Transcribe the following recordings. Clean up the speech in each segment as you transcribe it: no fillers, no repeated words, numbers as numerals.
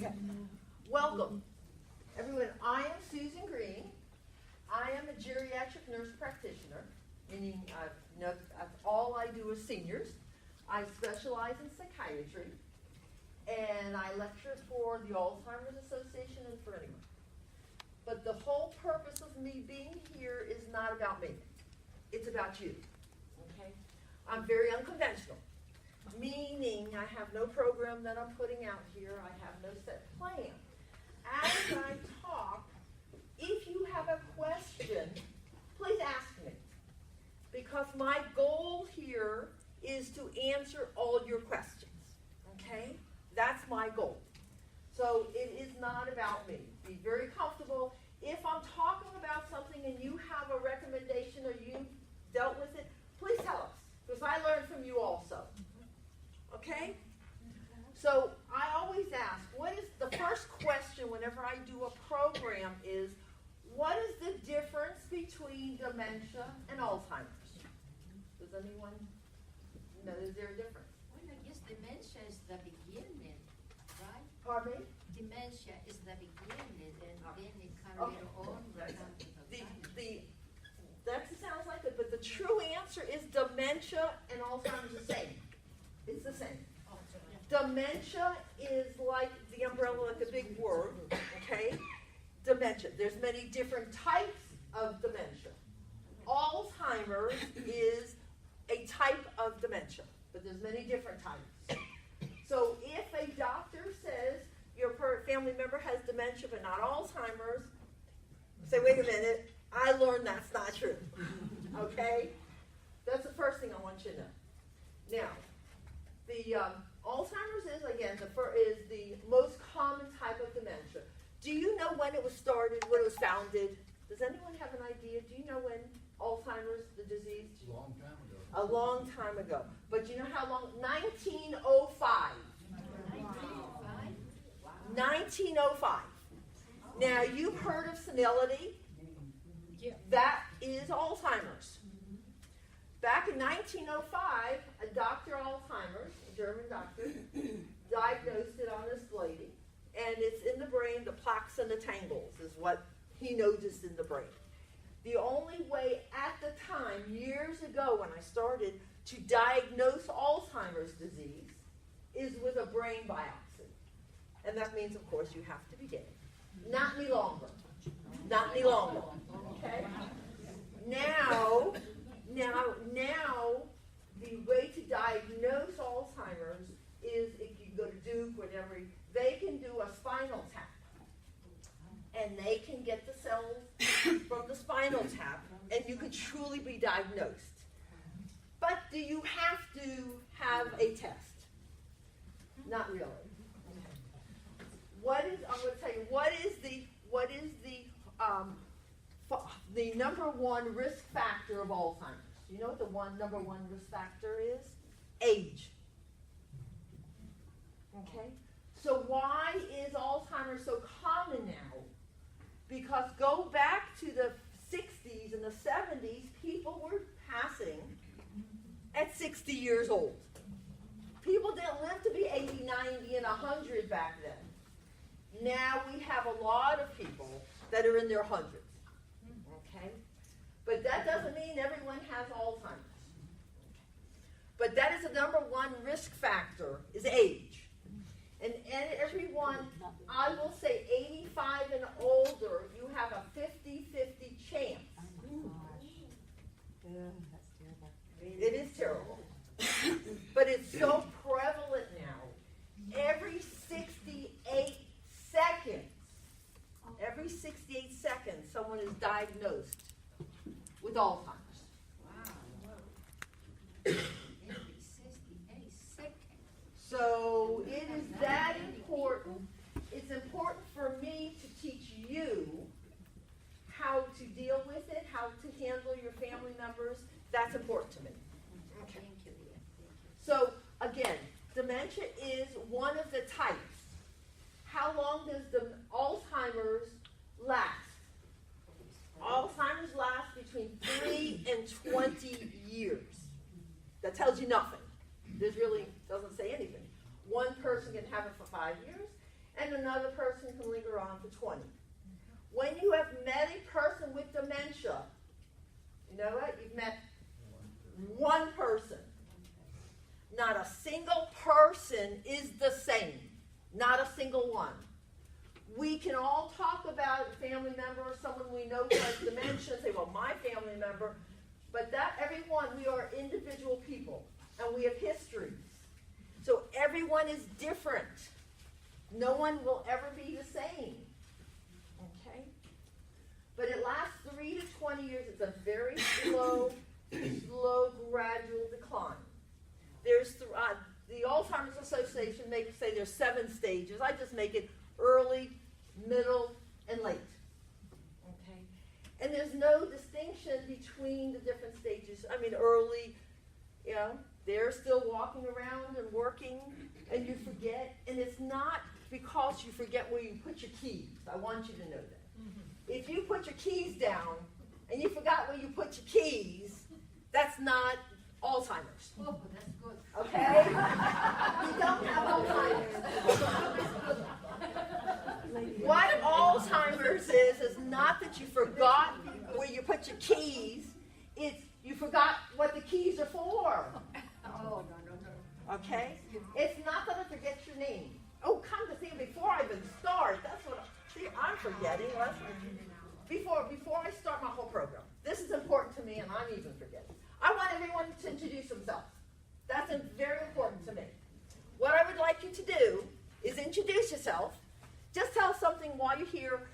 Okay. Welcome. Everyone, I am Susan Greene. I am a geriatric nurse practitioner, meaning all I do is seniors. I specialize in psychiatry, and I lecture for the Alzheimer's Association and for anyone. But the whole purpose of me being here is not about me. It's about you. Okay? I'm very unconventional, meaning I have no program that I'm putting out here. I have no set plan. As I talk, if you have a question, please ask me. Because my goal here is to answer all your questions. Okay? That's my goal. So it is not about me. Be very comfortable. If I'm talking about something and you have a recommendation or you dealt with it, please tell us. Because I learned from you also. Okay? So I always ask, what is the first question whenever I do a program is, what is the difference between dementia and Alzheimer's? Does anyone know, is there a difference? Well, I guess dementia is the beginning, right? Pardon me? Dementia is the beginning, and then it carries on. That sounds like it, but the true answer is dementia and Alzheimer's the same. It's the same. Dementia is like the umbrella, like a big word, okay? Dementia. There's many different types of dementia. Alzheimer's is a type of dementia, but there's many different types. So if a doctor says your family member has dementia but not Alzheimer's, say, wait a minute, I learned that's not true, okay? That's the first thing I want you to know. Now, the Alzheimer's is, again, is the most common type of dementia. Do you know when it was started, when it was founded? Does anyone have an idea? Do you know when Alzheimer's, the disease? A long time ago. A long time ago. But you know how long? 1905. 1905. Now, you've heard of senility. That is Alzheimer's. Back in 1905, a Dr. Alzheimer's, a German doctor, diagnosed it on this lady, and it's in the brain, the plaques and the tangles is what he noticed in the brain. The only way at the time, years ago when I started, to diagnose Alzheimer's disease is with a brain biopsy. And that means, of course, you have to be dead. Not any longer. Not any longer. Okay? Now, the way to diagnose Alzheimer's is if you go to Duke, whatever, they can do a spinal tap. And they can get the cells from the spinal tap, and you could truly be diagnosed. But do you have to have a test? Not really. I'm going to tell you, what is the number one risk factor of Alzheimer's? Do you know what the number one risk factor is? Age. Okay? So why is Alzheimer's so common now? Because go back to the 60s and the 70s, people were passing at 60 years old. People didn't live to be 80, 90, and 100 back then. Now we have a lot of people that are in their hundreds. Okay? But that doesn't mean everyone has Alzheimer's. But that is the number one risk factor, is age. And everyone, I will say 85 and older, you have a 50-50 chance. It is terrible. But it's so prevalent now. Every 68 seconds, someone is diagnosed with Alzheimer's. Wow. Every 68 seconds. So it is that important. It's important for me to teach you how to deal with it, how to handle your family members. That's important to me. Okay. Thank you. So again, dementia is one of the types. How long does the Alzheimer's last? Alzheimer's lasts between 3 and 20 years. That tells you nothing. This really doesn't say anything. One person can have it for 5 years, and another person can linger on for 20. When you have met a person with dementia, you know what? You've met one person. Not a single person is the same. Not a single one. We can all talk about a family member or someone we know who has dementia and say, well, my family member, but that everyone, we are individual people, and we have histories. So everyone is different. No one will ever be the same. Okay? But it lasts 3 to 20 years. It's a very slow, gradual decline. There's the Alzheimer's Association say there's 7 stages. I just make it early, middle, and late. Okay? And there's no distinction between the different stages. I mean, early, you know, they're still walking around and working, and you forget. And it's not because you forget where you put your keys. I want you to know that. If you put your keys down and you forgot where you put your keys, that's not Alzheimer's. Oh, that's good. Okay? You don't have Alzheimer's. What Alzheimer's is not that you forgot where you put your keys. It's you forgot what the keys are for. Oh, no. Okay? It's not that I forget your name. Oh, come to think, before I even start, that's what I'm forgetting. Before I start my whole program. This is important to me, and I'm even forgetting. I want everyone to introduce themselves. That's very important to me. What I would like you to do is introduce yourself. Just tell something while you're here,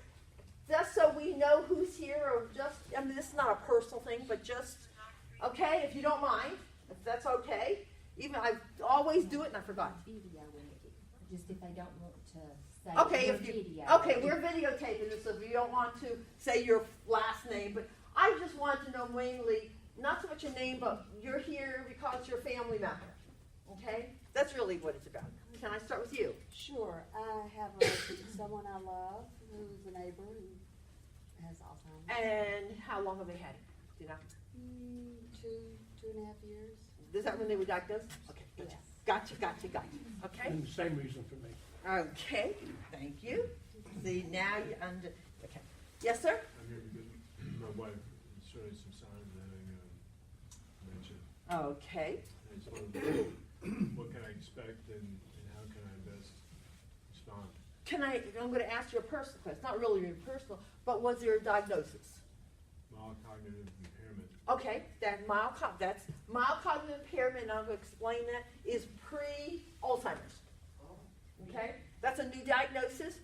just so we know who's here, or just, I mean, this is not a personal thing, but just, okay, if you don't mind, if that's okay. Even I always do it, and I forgot. Video, just if I don't want to say Okay, video. Okay, we're videotaping this, so if you don't want to say your last name, but I just want to know mainly, not so much your name, but you're here because you're a family member. Okay? That's really what it's about. Can I start with you? Sure. I have someone I love who's a neighbor who has Alzheimer's. And how long have they had it? Do you know? 2.5 years. Is that when they were diagnosed? Okay, gotcha. Yes. Gotcha. Okay. And the same reason for me. Okay, thank you. See, now you under, okay. Yes, sir? I'm here because my wife is showing some signs of having dementia. Okay. And it's one of the, what can I expect and how can I best respond? I'm going to ask you a personal question. Not really personal, but was there a diagnosis? Mild cognitive impairment. Okay, that's mild cognitive impairment, and I'm going to explain that, is pre-Alzheimer's. Okay? That's a new diagnosis,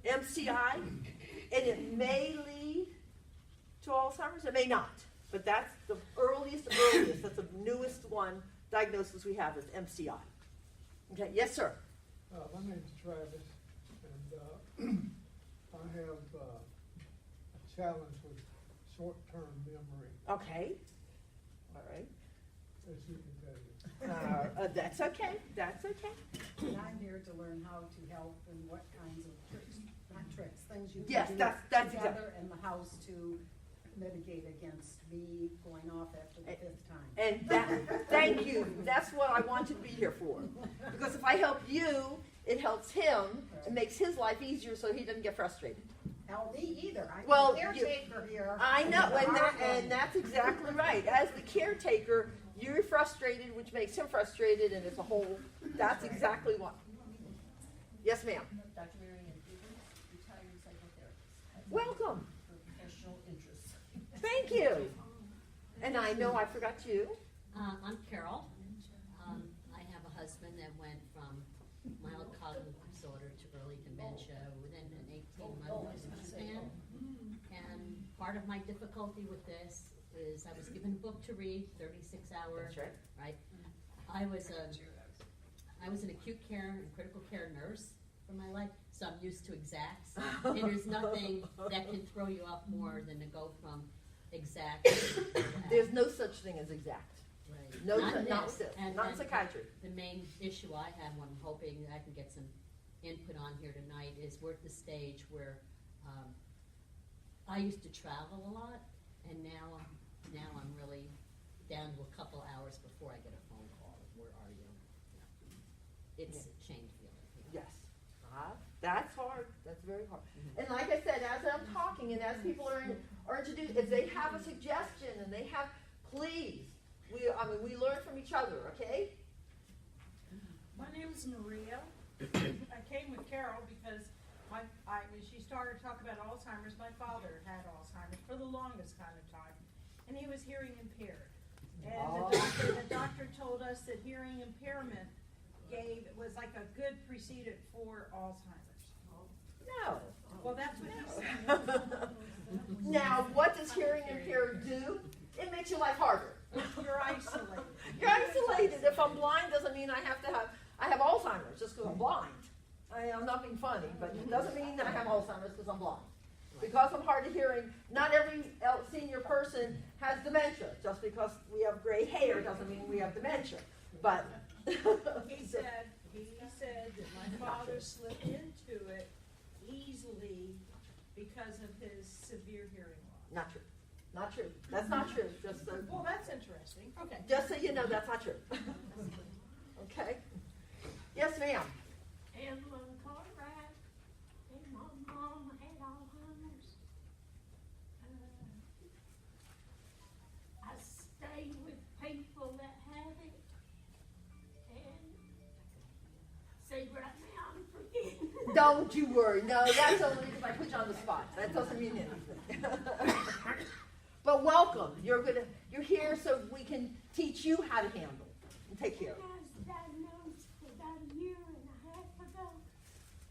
MCI, and it may lead to Alzheimer's, it may not. But that's the earliest, that's the newest one diagnosis we have is MCI. Okay, yes, sir. My name's Travis, and I have a challenge with short-term memory, Okay. All right. as you can tell you. That's okay. That's okay. And I'm here to learn how to help and what kinds of tricks, not tricks, things you Yes, can do that's together in the house to mitigate against me going off after the 5th time. And thank you. That's what I want you to be here for. Because if I help you, it helps him. It makes his life easier so he doesn't get frustrated. Help me either. I'm Well, the caretaker here. I know, and that's exactly right. As the caretaker, you're frustrated, which makes him frustrated, and it's a whole, that's exactly what. Yes, ma'am. Dr. Marianne Peters, retired psychotherapist. Welcome. For professional interests. Thank you. And I know I forgot you. I'm Carol. I have a husband that went from mild cognitive disorder to early dementia within an 18-month span. And part of my difficulty with this is I was given a book to read, 36 hours. That's right. I was an acute care and critical care nurse for my life, so I'm used to exacts. And there's nothing that can throw you off more than to go from exact to There's no such thing as exact. right. No, Not not this. this. And Not psychiatry. The main issue I have, what I'm hoping I can get some input on here tonight, is we're at the stage where I used to travel a lot, and now I'm really down to a couple hours before I get a phone call. Where are you? It's a change feeling. Yes. That's hard. That's very hard. And like I said, as I'm talking and as people are introduced, if they have a suggestion and they have, please, we learn from each other, okay? My name is Maria. I came with Carol because when she started talking about Alzheimer's, my father had Alzheimer's for the longest kind of time, and he was hearing impaired. And the doctor told us that hearing impairment was like a good precedent for Alzheimer's. No. Well, that's what he said. Now, what does hearing impaired do? It makes your life harder. You're isolated. You're isolated. If I'm blind, doesn't mean I have Alzheimer's just because I'm blind. I'm not being funny, but it doesn't mean that I have Alzheimer's because I'm blind. Because I'm hard of hearing, not every senior person has dementia. Just because we have gray hair doesn't mean we have dementia. But He said that my father slipped into it easily because of his severe hearing loss. not true. Not true. That's not true. Well, that's interesting. Okay. Just so you know, that's not true. Okay. Yes, ma'am. And my car wreck, and my mom had Alzheimer's. I stay with people that have it, and say right now I'm forgetting. Don't you worry. No, that's only because I put you on the spot. That doesn't mean anything. But welcome. You're here so we can teach you how to handle and take care of it. I was diagnosed about a year and a half ago,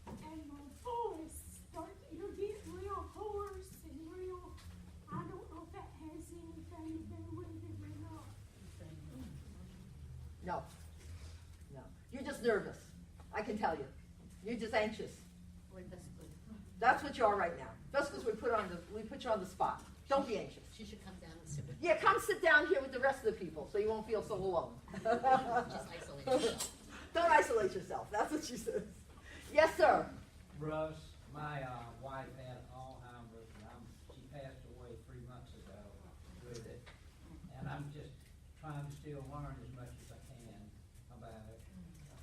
and my voice you're getting real hoarse and real, I don't know if that has anything to do with it or not. No. No. You're just nervous. I can tell you. You're just anxious. That's what you are right now. Just because we put you on the spot. Don't be anxious. She should come down and sit with Yeah, come sit down here with the rest of the people so you won't feel so alone. just isolate yourself. Don't isolate yourself. That's what she says. Yes, sir. Russ, my wife had Alzheimer's, and she passed away 3 months ago with it. And I'm just trying to still learn as much as I can about it.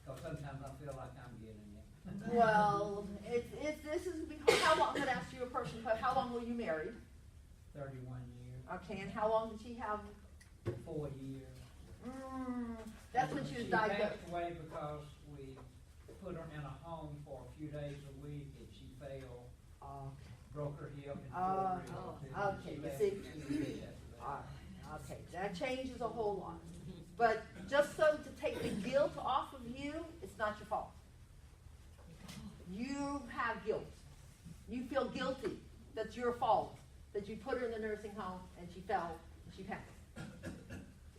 Because sometimes I feel like I'm getting it. Well, this is because how long? I'm going to ask you a person. How long were you married? 31 years, Okay, and how long did she have? 4 years. That's when she was diagnosed. She passed away because we put her in a home for a few days a week, and she fell, broke her hip, and tore her hip. Okay, She you left see? 2 days after that. Okay, that changes a whole lot. But just so to take the guilt off of you, it's not your fault. You have guilt. You feel guilty. That's your fault. That you put her in the nursing home and she fell and she passed.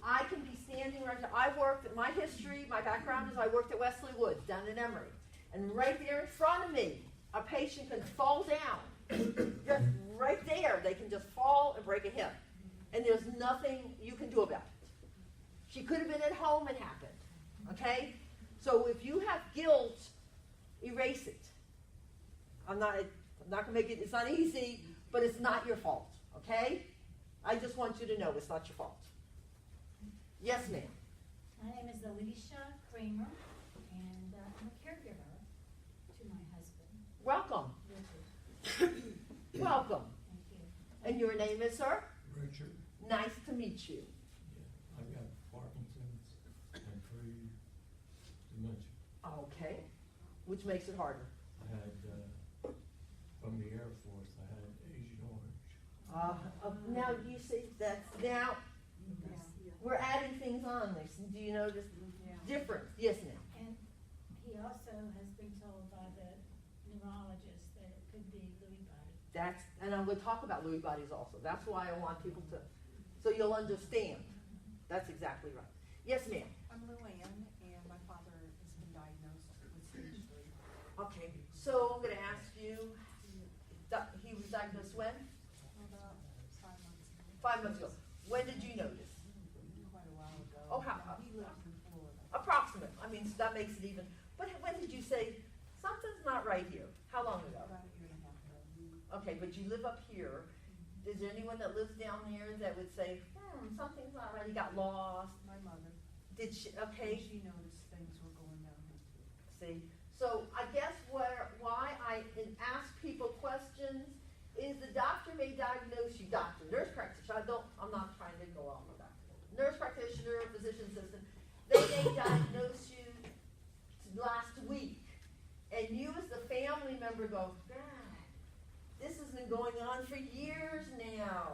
I can be standing right there. I worked, my history, my background is I worked at Wesley Woods down in Emory. And right there in front of me, a patient can fall down. Just right there, they can just fall and break a hip. And there's nothing you can do about it. She could have been at home and happened. Okay? So if you have guilt, erase it. I'm not gonna make it, it's not easy, but it's not your fault, okay? I just want you to know it's not your fault. Yes, ma'am. My name is Alicia Kramer, and I'm a caregiver to my husband. Welcome. Richard. Welcome. Thank you. And your name is, sir? Richard. Nice to meet you. Yeah, I've got Parkinson's and dementia. Okay. Which makes it harder. I had, from the Air Force, I had Agent Orange. Now you see now we're adding things on this. Do you notice difference? Yes, ma'am. And he also has been told by the neurologist that it could be Lewy body. And I'm going to talk about Lewy bodies also. That's why I want people to, so you'll understand. That's exactly right. Yes, ma'am. I'm Luann, and my father has been diagnosed with stage 3. Okay, so I'm going to ask you, he was diagnosed when? About 5 months ago. 5 months ago. When did you notice? Quite a while ago. Oh, how? He lives in Florida. Approximate. I mean, so that makes it even. But when did you say, something's not right here? How long ago? About a year and a half ago. Okay, but you live up here. Is there anyone that lives down there that would say, something's not right, you got lost? My mother. Did she, okay. She noticed things were going down. See, so I guess why is the doctor may diagnose you, doctor, nurse practitioner, I'm not trying to go off on doctor. Nurse practitioner, physician assistant, they may diagnose you last week. And you as the family member go, God, this has been going on for years now.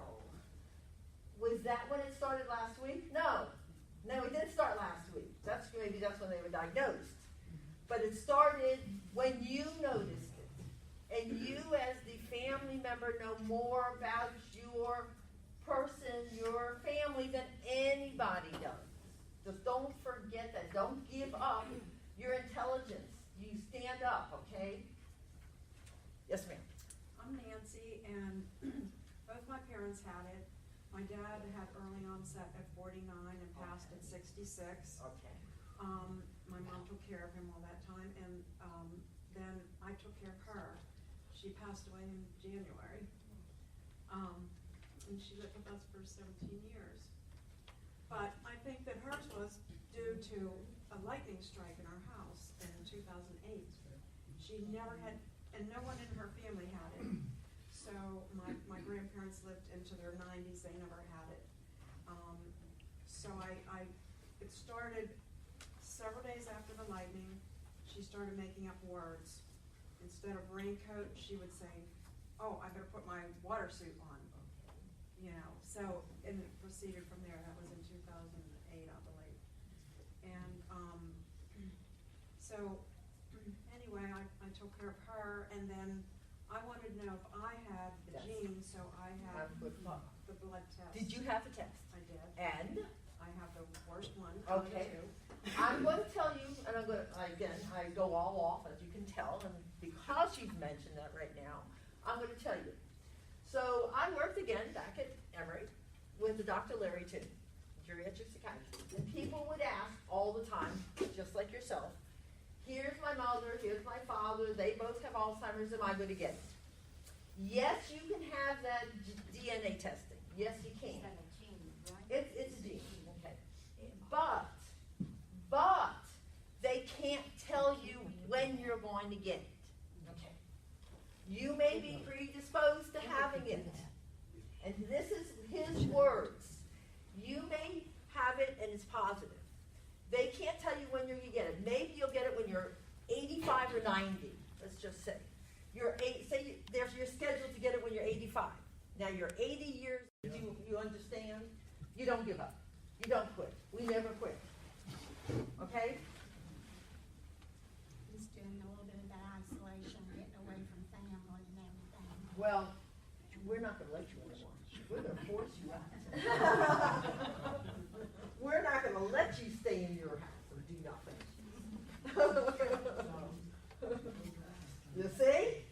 Was that when it started last week? No, it didn't start last week. Maybe that's when they were diagnosed. But it started when you noticed it. And you as the family member know more about your person, your family than anybody does. Just don't forget that. Don't give up your intelligence. You stand up, okay? Yes, ma'am. I'm Nancy, and both my parents had it. My dad had early onset at 49 and passed at 66. Okay. My mom took care of him all that time, and then I took care of her. She passed away in January, and she lived with us for 17 years. But I think that hers was due to a lightning strike in our house in 2008. She never had, and no one in her family had it. So my grandparents lived into their 90s, they never had it. So it started several days after the lightning. She started making up words. Instead of raincoat, she would say, oh, I better put my water suit on. So, and it proceeded from there. That was in 2008, I believe. And so anyway, I took care of her, and then I wanted to know if I had the gene, so I had the blood test. Did you have the test? I did. And? I have the worst one. Okay. I'm going to tell you, and I'm going to, again, I go all off, as you can tell, and because you've mentioned that right now, I'm going to tell you. So I worked again back at Emory with the Dr. Larry too, geriatric psychiatrist, and people would ask all the time, just like yourself, here's my mother, here's my father, they both have Alzheimer's, am I going to get it? Yes, you can have that DNA testing. Yes, you can. Is that a gene, right? It's a gene, okay. But they can't tell you when you're going to get it. Okay. You may be predisposed to having it. And this is his words. You may have it and it's positive. They can't tell you when you're going to get it. Maybe you'll get it when you're 85 or 90, let's just say. You're scheduled to get it when you're 85. Now you're 80 years, you understand? You don't give up. You don't quit. We never quit. Okay? Just doing a little bit of that isolation, getting away from family and everything. Well, we're not going to let you anymore. We're going to force you out. We're not going to let you stay in your house or do nothing. You see?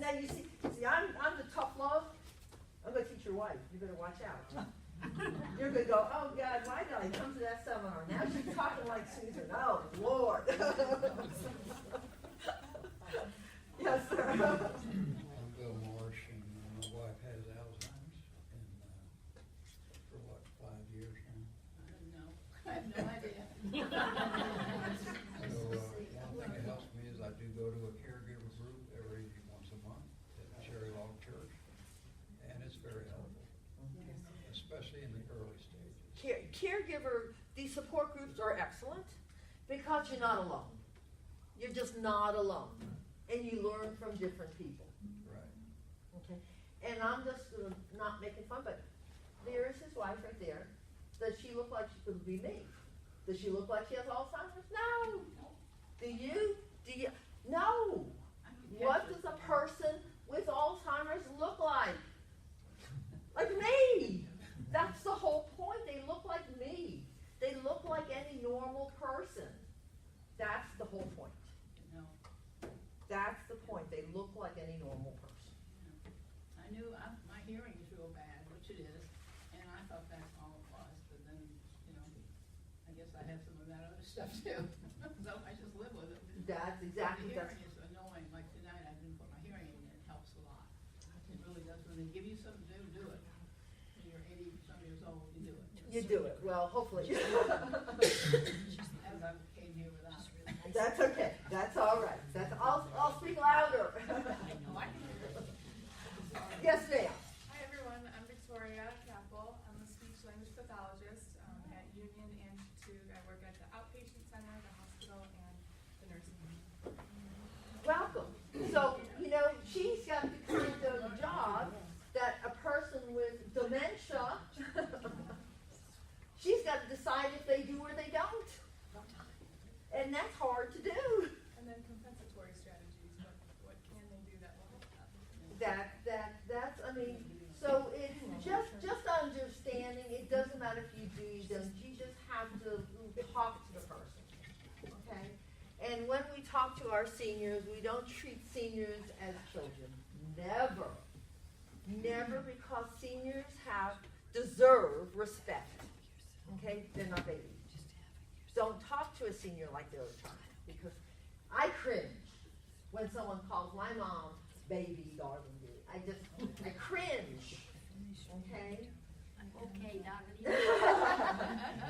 Now you see, I'm the tough love. I'm going to teach your wife. You better watch out. You're going to go, oh, God, why did I come to that seminar? Now she's talking like Susan. Oh, Lord. Yes, sir. I'm Bill Marsh, and my wife has Alzheimer's, and for what, 5 years now? I have no idea. So one thing that helps me is I do go to a caregiver group every once a month at Cherry Log Church, and it's very helpful, especially in the early stages. Caregiver, these support groups are excellent because you're not alone. You're just not alone. And you learn from different people. Right. Okay. And I'm just not making fun, but there is his wife right there. Does she look like she could be me? Does she look like she has Alzheimer's? No. Do you? No. What does a person with Alzheimer's look like? Like me. That's the whole point. They look like me. They look like any normal person. That's the whole point. No. That's the point. They look like any normal person. I knew my hearing is real bad, which it is, and I thought that's all it was, but then, I guess I have some of that other stuff too. So I just live with it. That's exactly, The hearing is annoying. Like tonight, I didn't put my hearing in, and it helps a lot. It really does. When they give you something to do it. When you're 80-some years old, you do it. you do it. Well, hopefully. As I came here without. That's okay. That's all right. I'll speak louder. I know, I can hear it. Yes, So, she's got the kind of job that a person with dementia, she's got to decide if they do or they don't. And that's hard to do. And then compensatory strategies, what can they do that will help that? So it's just understanding, it doesn't matter if you do, you don't, you just have to talk to the person, okay? And when we talk to our seniors, we don't treat seniors as children, never. Never, because seniors deserve respect, okay? They're not babies. Don't talk to a senior like they're a child, because I cringe when someone calls my mom baby, darling. I cringe, okay? Okay, darling.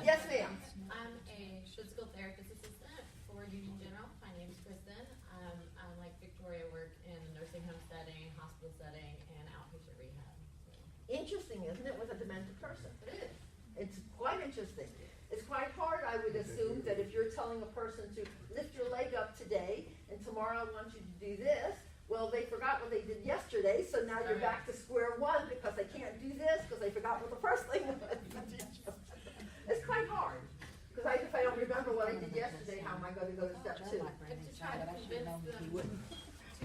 Yes, ma'am. I'm a physical therapist assistant for Union General. My name is Kristen. I'm like Victoria, work in a nursing home setting, hospital setting, and outpatient rehab. Interesting, isn't it, with a demented person? It is. It's quite interesting. It's quite hard, I would assume, that if you're telling a person to lift your leg up today, and tomorrow I want you to do this, well, they forgot what they did yesterday, so now you're back to square one because they can't do this because they forgot what the first thing was. It's quite hard. Because if I don't remember what I did yesterday, how am I going to go to step two? But to try to convince them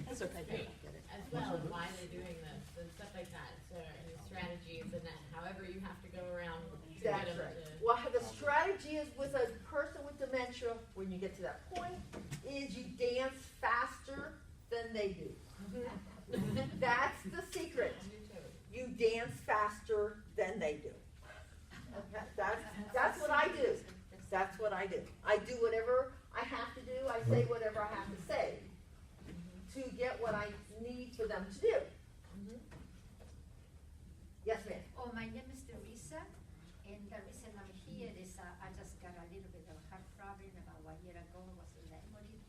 That's okay. as well why they're doing this and stuff like that. So, and the strategies and that, however you have to go around to That's get them right. to. Well, the strategy is with a person with dementia, when you get to that point, is you dance faster than they do. That's the secret. You dance faster than they do. Okay? That's what I do. That's what I do. I do whatever I have to do. I say whatever I have to say to get what I need for them to do. Yes, ma'am. Oh, my name is Teresa, and the reason I'm here is I just got a little bit of heart problem about 1 year ago. I was in memory,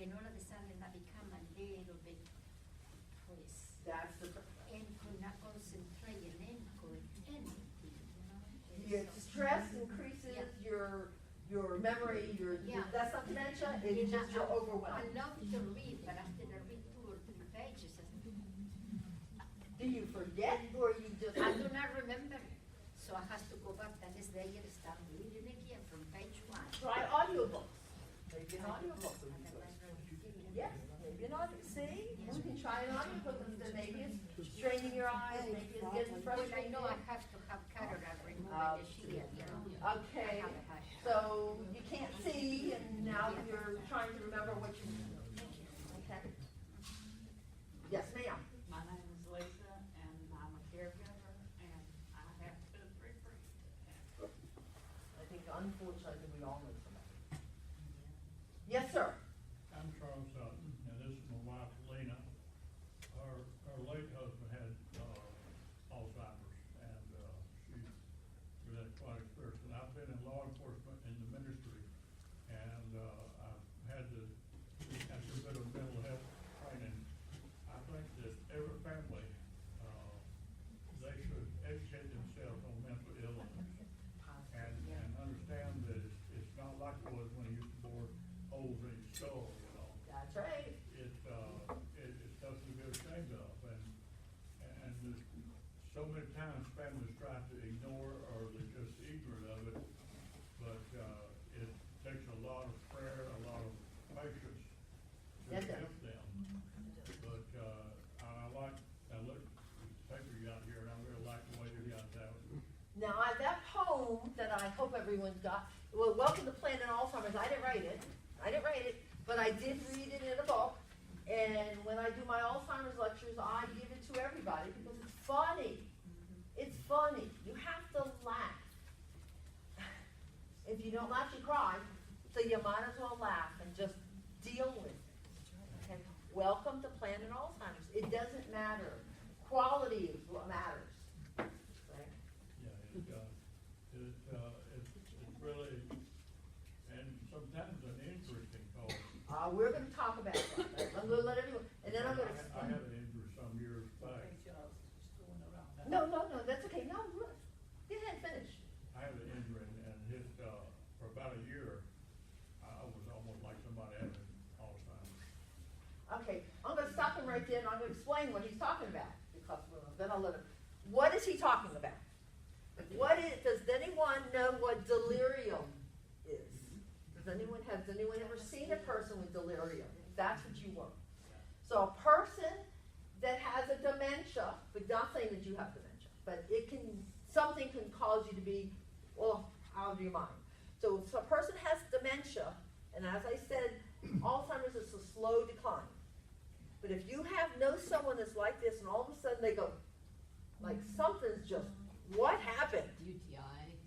and all of a sudden I become a little bit stressed. That's the And could not concentrate in anything, Your stress increases your memory, that's not dementia, it's just you're I overwhelmed. love to read, but after I read 2 or 3 pages, Do you forget or you just? I do not remember. So I have to go back the next day and start reading again from page 1. Try audiobooks. Maybe an audiobook would be good. Yes, maybe an audiobook. See, we can try an audiobook instead. Maybe it's straining your eyes, maybe it's getting Well, I frustrated. know I have to have cataract removed this year, Okay, so you can't see and now you're trying to remember what you, okay. Yes, ma'am. My name is Lisa, and I'm a caregiver, and I have 2 or 3 friends. I think unfortunately we all know somebody. Yes, sir. I'm Charles Sutton, and this is my wife, Lena. Her late husband had Alzheimer's, and she had quite experience. And I've been in law enforcement in the ministry, and I've had to have a bit of mental health training. I think that every family, they should educate themselves on mental illness and understand that it's not like it was when you used to bore holes in your skull, you know. That's right. It's stuff to be ashamed of, and there's so many times families try to ignore or they're just ignorant of it, but it takes a lot of prayer, a lot of patience to help them. But I look at the paper you got here, and I really like the way you got that. Now, that poem that I hope everyone's got, well, Welcome to Planet Alzheimer's, I didn't write it, but I did read it in a book, and when I do my Alzheimer's lectures, I give it to everybody because it's funny. It's funny. You have to laugh. If you don't laugh, you cry, so you might as well laugh and just deal with it. Okay? Welcome to Planet Alzheimer's. It doesn't matter. Quality is what matters. Okay? Yeah, it's really, and sometimes an interesting cause. We're going to talk about that. I'm going to let everyone, and then I'm going to I explain. had an injury some years back. No, that's okay. No, look. Go ahead, finish. I had an injury and hit, for about a year, I was almost like somebody having Alzheimer's. Okay, I'm going to stop right there, and I'm gonna explain what he's talking about, because then I'll let him. What is he talking about? Does anyone know what delirium is? Has anyone ever seen a person with delirium? That's what you want. So a person that has a dementia, but not saying that you have dementia, but something can cause you to be, out of your mind. So if a person has dementia, and as I said, Alzheimer's is a slow decline. But if you know someone that's like this, and all of a sudden they go, like something's just, what happened? UTI.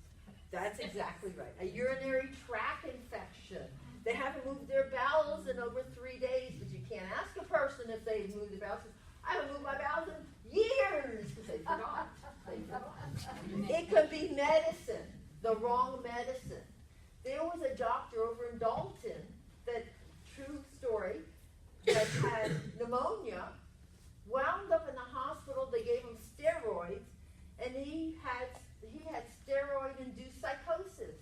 That's exactly right. A urinary tract infection. They haven't moved their bowels in over 3 days, but you can't ask a person if they've moved their bowels. I haven't moved my bowels in years, because they forgot. It could be medicine, the wrong medicine. There was a doctor over in Dalton, true story, that had pneumonia, wound up in the hospital. They gave him steroids, and he had steroid-induced psychosis.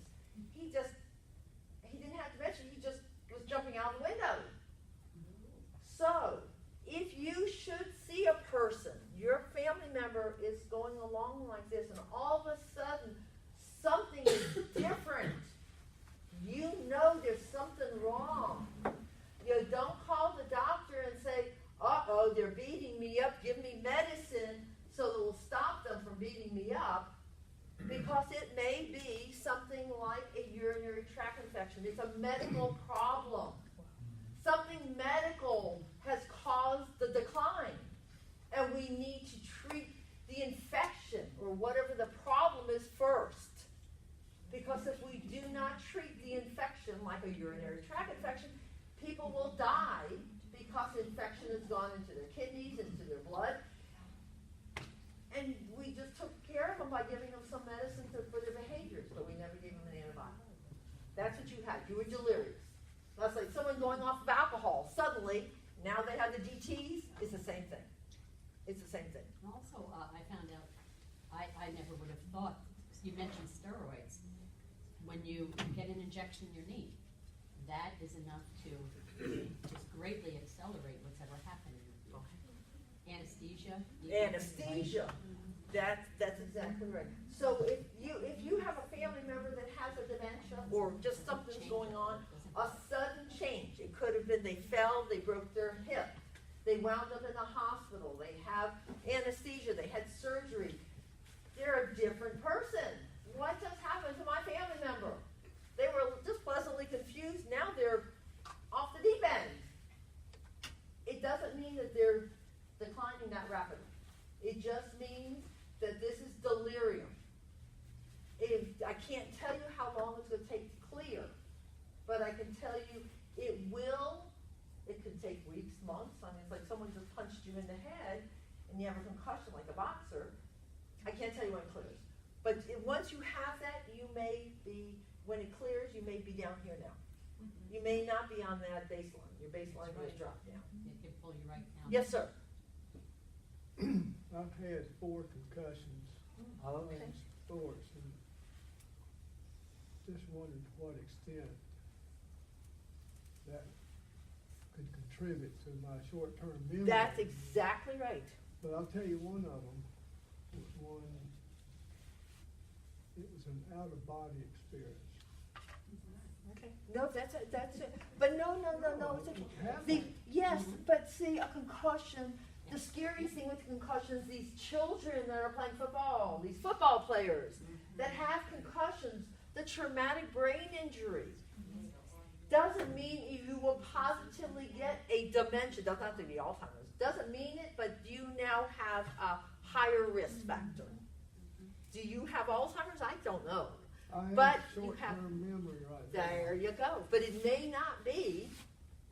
He didn't have dementia. He just was jumping out the window. So, if you should see a person, your family member is going along like this, and all of a sudden something is different, you know there's something wrong. You don't call the doctor and say, uh-oh, they're beating me up, give me medicine so that will stop them from beating me up, because it may be something like a urinary tract infection. It's a medical problem. Something medical has caused the decline, and we need to treat the infection or whatever the problem is first. Because if we do not treat the infection like a urinary tract infection, people will die because infection has gone into their kidneys, into their blood. And we just took care of them by giving them some medicine for their behaviors, but we never gave them an antibiotic. That's what you had. You were delirious. That's like someone going off of alcohol. Suddenly, now they have the DTs. It's the same thing. It's the same thing. Also, I found out, I never would have thought, you mentioned steroids. When you get an injection in your knee, that is enough to just greatly accelerate what's ever happened. Anesthesia. Anesthesia. That's exactly right. So if you have a family member that has a dementia or just something's going on, a sudden change. It could have been they fell, they broke their hip, they wound up in the hospital, they have anesthesia, they had surgery. They're a different person. What just happened to my family member? They were just pleasantly confused. Now they're off the deep end. It doesn't mean that they're declining that rapidly. It just means that this is delirium. I can't tell you how long it's going to take to clear, but I can tell you it could take weeks, months. I mean, it's like someone just punched you in the head and you have a concussion like a boxer. I can't tell you when it clears. But once you have that, when it clears, you may be down here now. Mm-hmm. You may not be on that baseline. Your baseline will drop down. It can pull you right down. Yes, sir. I've had 4 concussions in sports, and just wondered to what extent that could contribute to my short-term memory. That's exactly right. But I'll tell you one of them was it was an out-of-body experience. Okay. No, that's it. But no, it's okay. Yes, but see, a concussion, the scariest thing with concussions, these children that are playing football, these football players that have concussions, the traumatic brain injuries, doesn't mean you will positively get a dementia. Doesn't have to be Alzheimer's. Doesn't mean it, but you now have a higher risk factor. Do you have Alzheimer's? I don't know. I have short-term memory right now. There you go. But it may not be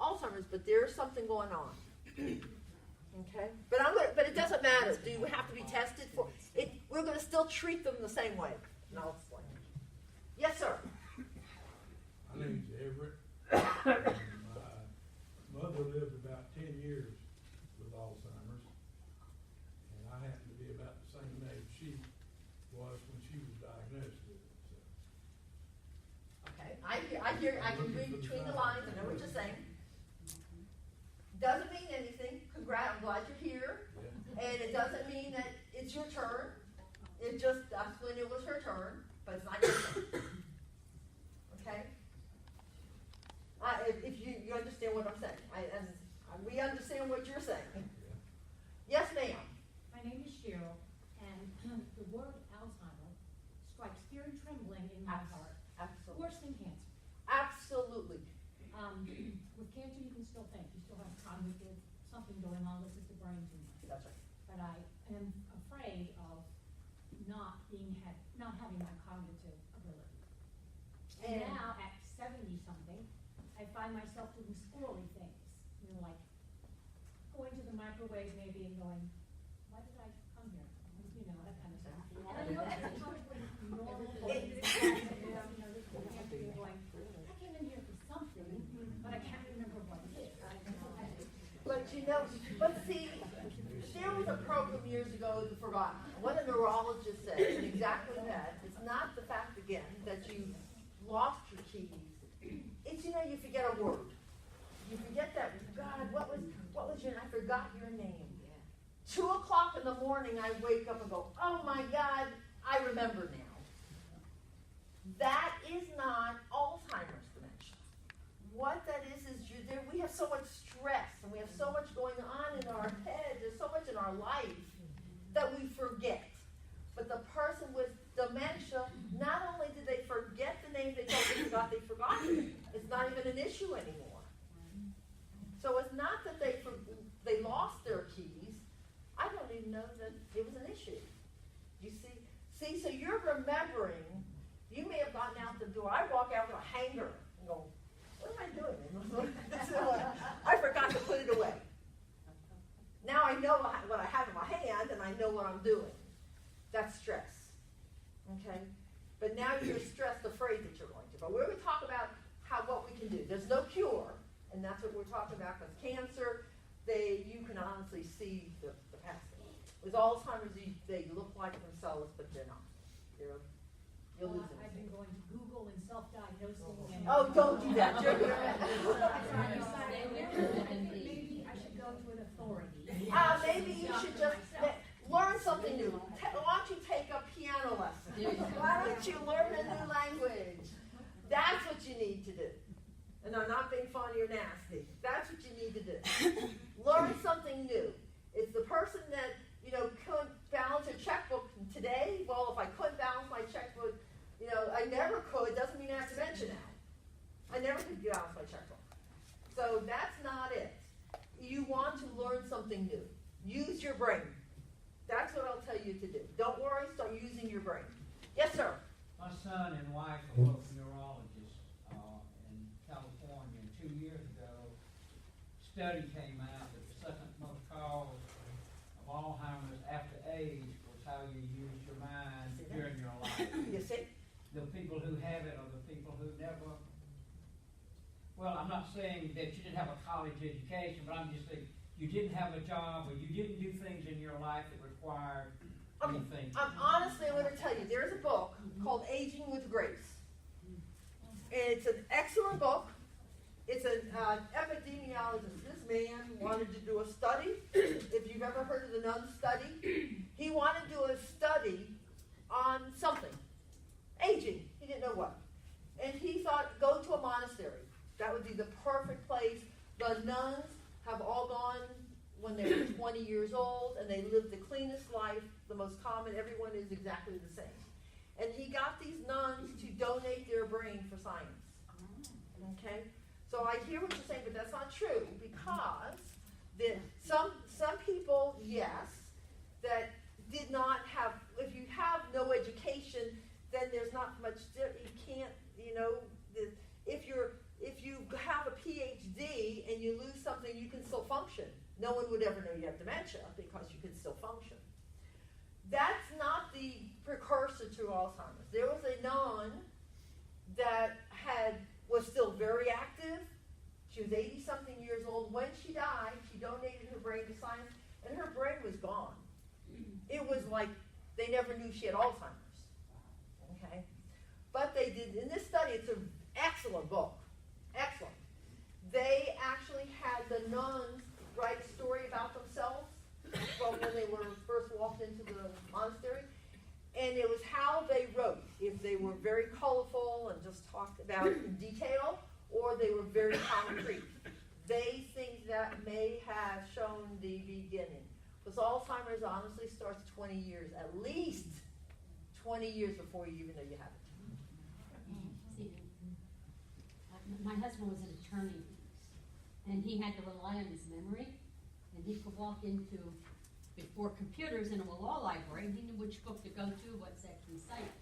Alzheimer's, but there's something going on. Okay? But it doesn't matter. Do you have to be tested for it? We're going to still treat them the same way. And I'll explain. Yes, sir. My name's Everett. My mother lived about 10 years with Alzheimer's, and I happen to be about the same age she was when she was diagnosed with it. So. Okay, I can read between the lines. I know what you're saying. Doesn't mean anything. Congrats, I'm glad you're here. And it doesn't mean that it's your turn. It just, that's when it was her turn, but it's not your turn. Okay? If you understand what I'm saying. We understand what you're saying. Yes, ma'am. My name is Cheryl, and the word Alzheimer strikes fear and trembling in my heart. Absolutely. Worse than cancer. Absolutely. With cancer, you can still think. You still have cognitive something going on. This is the brain tumor. That's right. But I am afraid of not having my cognitive ability. And now, at 70-something, I find myself doing squirrely things. You know, like going to the microwave maybe and going, why did I come here? You know, that kind of stuff. And I know that's probably normal. I came in here for something, but I can't remember what it is. But see, there was a program years ago, The Forgotten. What a neurologist said, and exactly that. It's not the fact, again, that you lost your keys. It's, you forget a word. You forget that, God, what was your, I forgot your name. 2 o'clock in the morning, I wake up and go, oh my God, I remember now. That is not Alzheimer's dementia. What that is we have so much stress and we have so much going on in our head, there's so much in our life that we forget. But the person with dementia, not only did they forget the name they totally forgot, they forgot it. It's not even an issue anymore. So it's not that they lost their keys. I don't even know that it was an issue. You see? See, so you're remembering, you may have gotten out the door. I walk out with a hanger and go, what am I doing? I forgot to put it away. Now I know what I have in my hand and I know what I'm doing. That's stress. Okay? But now you're stressed, afraid that you're going to. But we're going to talk about what we can do. There's no cure, and that's what we're talking about. Because cancer, you can honestly see the passing. With Alzheimer's, they look like themselves, but they're not. You'll lose them. I've been going to Google and self-diagnosing. Oh, don't do that. Maybe I should go to an authority. Maybe you should just learn something new. Why don't you take a piano lesson? Why don't you learn a new language? That's what you need to do. And I'm not being funny or nasty. That's what you need to do. Learn something new. It's the person that, couldn't balance a checkbook today. Well, if I couldn't balance my checkbook, I never could. Doesn't mean I have dementia now. I never could balance my checkbook. So that's not it. You want to learn something new. Use your brain. That's what I'll tell you to do. Don't worry, start using your brain. Yes, sir? My son and wife are both neurologists in California, and 2 years ago, a study came out that the second most cause of Alzheimer's after age was how you use your mind during your life. You see? The people who have it are the people who never, well, I'm not saying that you didn't have a college education, but I'm just saying you didn't have a job or you didn't do things in your life that required anything. Honestly, I'm going to tell you, there's a book called Aging with Grace. It's an excellent book. It's an epidemiologist. This man wanted to do a study. If you've ever heard of the nun study, he wanted to do a study on something. Aging. He didn't know what. And he thought, go to a monastery. That would be the perfect place. The nuns have all gone when they were 20 years old, and they lived the cleanest life, the most common. Everyone is exactly the same. And he got these nuns to donate their brain for science. Okay? So I hear what you're saying, but that's not true, because some people, yes, that did not have, if you have no education, then there's not much, you can't, if you have a PhD and you lose something, you can still function. No one would ever know you have dementia because you can still function. That's not the precursor to Alzheimer's. There was a nun that was still very active. She was 80-something years old. When she died, she donated her brain to science, and her brain was gone. It was like they never knew she had Alzheimer's. Okay? But they did, in this study, it's an excellent book. Excellent. They actually had the nuns they were very colorful and just talked about it in detail, or they were very concrete. They think that may have shown the beginning. Because Alzheimer's honestly starts 20 years, at least 20 years before you even know you have it. See, my husband was an attorney, and he had to rely on his memory, and he could walk into, before computers in a law library, and he knew which book to go to, what section to cite.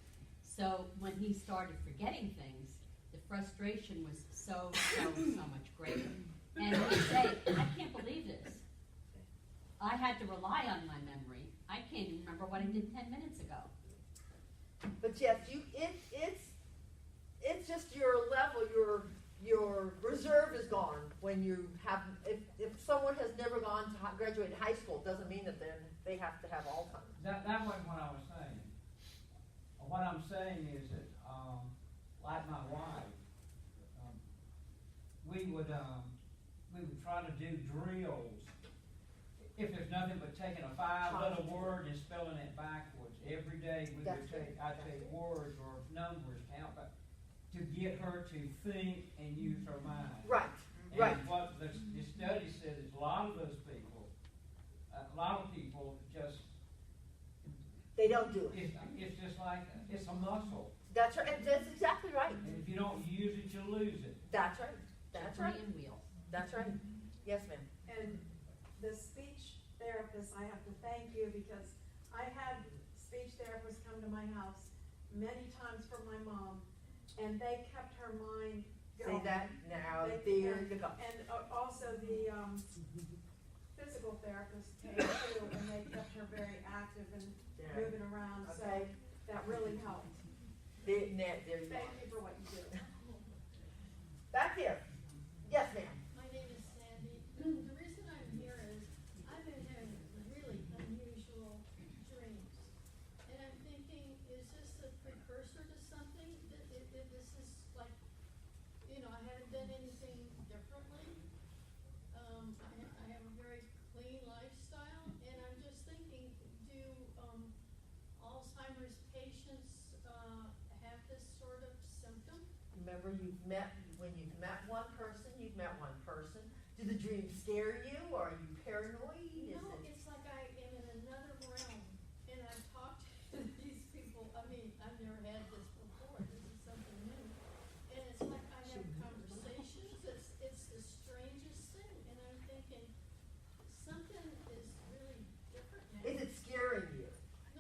So when he started forgetting things, the frustration was so much greater. And he would say, I can't believe this. I had to rely on my memory. I can't even remember what I did 10 minutes ago. But yes, it's just your level, your reserve is gone when you have, if someone has never gone to graduate high school, doesn't mean that then they have to have Alzheimer's. That wasn't what I was saying. What I'm saying is that, like my wife, we would try to do drills. If there's nothing but taking a 5-letter word and spelling it backwards, every day I'd take words or numbers, count, but to get her to think and use her mind. Right, and right. What the study says is a lot of those people, just, they don't do it. It's just like, it's a muscle. That's right, that's exactly right. And if you don't use it, you lose it. That's right, that's right. Wheel. That's right. Yes, ma'am. And the speech therapist, I have to thank you, because I had speech therapists come to my house many times for my mom, and they kept her mind going. Say that now, there you go. And also the physical therapist came too, and they kept her very active and moving around, so that really helped. There you go. Thank you for what you do. Back here. Yes, ma'am. My name is Sandy. The reason I'm here is I've been having really unusual dreams. And I'm thinking, is this a precursor to something? If this is like, I haven't done anything differently. I have a very clean lifestyle, and I'm just thinking, do Alzheimer's patients have this sort of symptom? Remember, when you've met one person, you've met one person. Do the dreams scare you, or are you paranoid? No, it's like I am in another realm, and I've talked to these people. I mean, I've never had this before. This is something new. And it's like I have conversations. It's the strangest thing, and I'm thinking, something is really different now. Is it scaring you?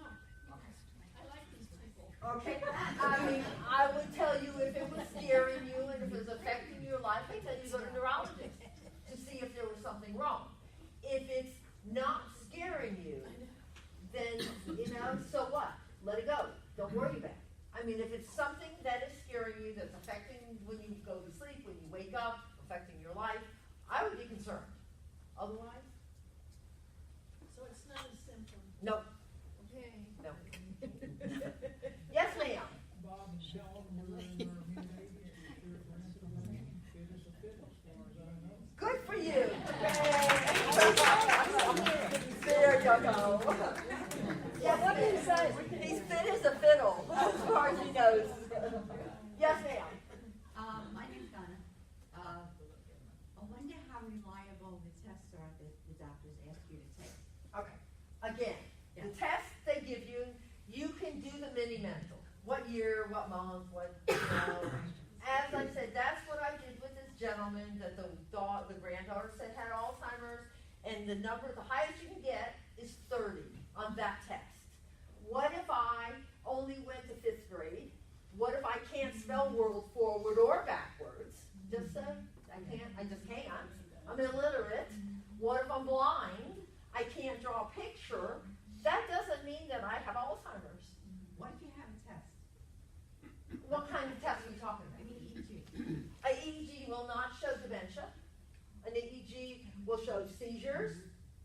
No. I like these people. Okay. I mean, I would tell you if it was scaring you and if it was affecting your life, I'd tell you to go to a neurologist to see if there was something wrong. If it's not scaring you, then, so what? Let it go. Don't worry about it. I mean, if it's something that is scaring you, that's affecting when you go to sleep, when you wake up, affecting your life, I would be concerned. Otherwise? So it's not a symptom. No. Okay. No. Yes, ma'am. Bob and Sean were in our meeting, it is a fit as far as I know. Good for you. There you go. Yeah, what did he say? He's fit as a fiddle, as far as he knows. Yes, ma'am. My name's Donna. I wonder how reliable the tests are that the doctors ask you to take. Okay. Again, the tests they give you, you can do the mini mental. What year, what month, what, As I said, that's what I did with this gentleman that the granddaughter said had Alzheimer's, and the highest you can get is 30 on that test. What if I only went to 5th grade? What if I can't spell world forward or backwards? Just say, I just can't. I'm illiterate. What if I'm blind? I can't draw a picture. That doesn't mean that I have Alzheimer's. What if you have a test? What kind of test are we talking about? An EEG will not show dementia. An EEG will show seizures.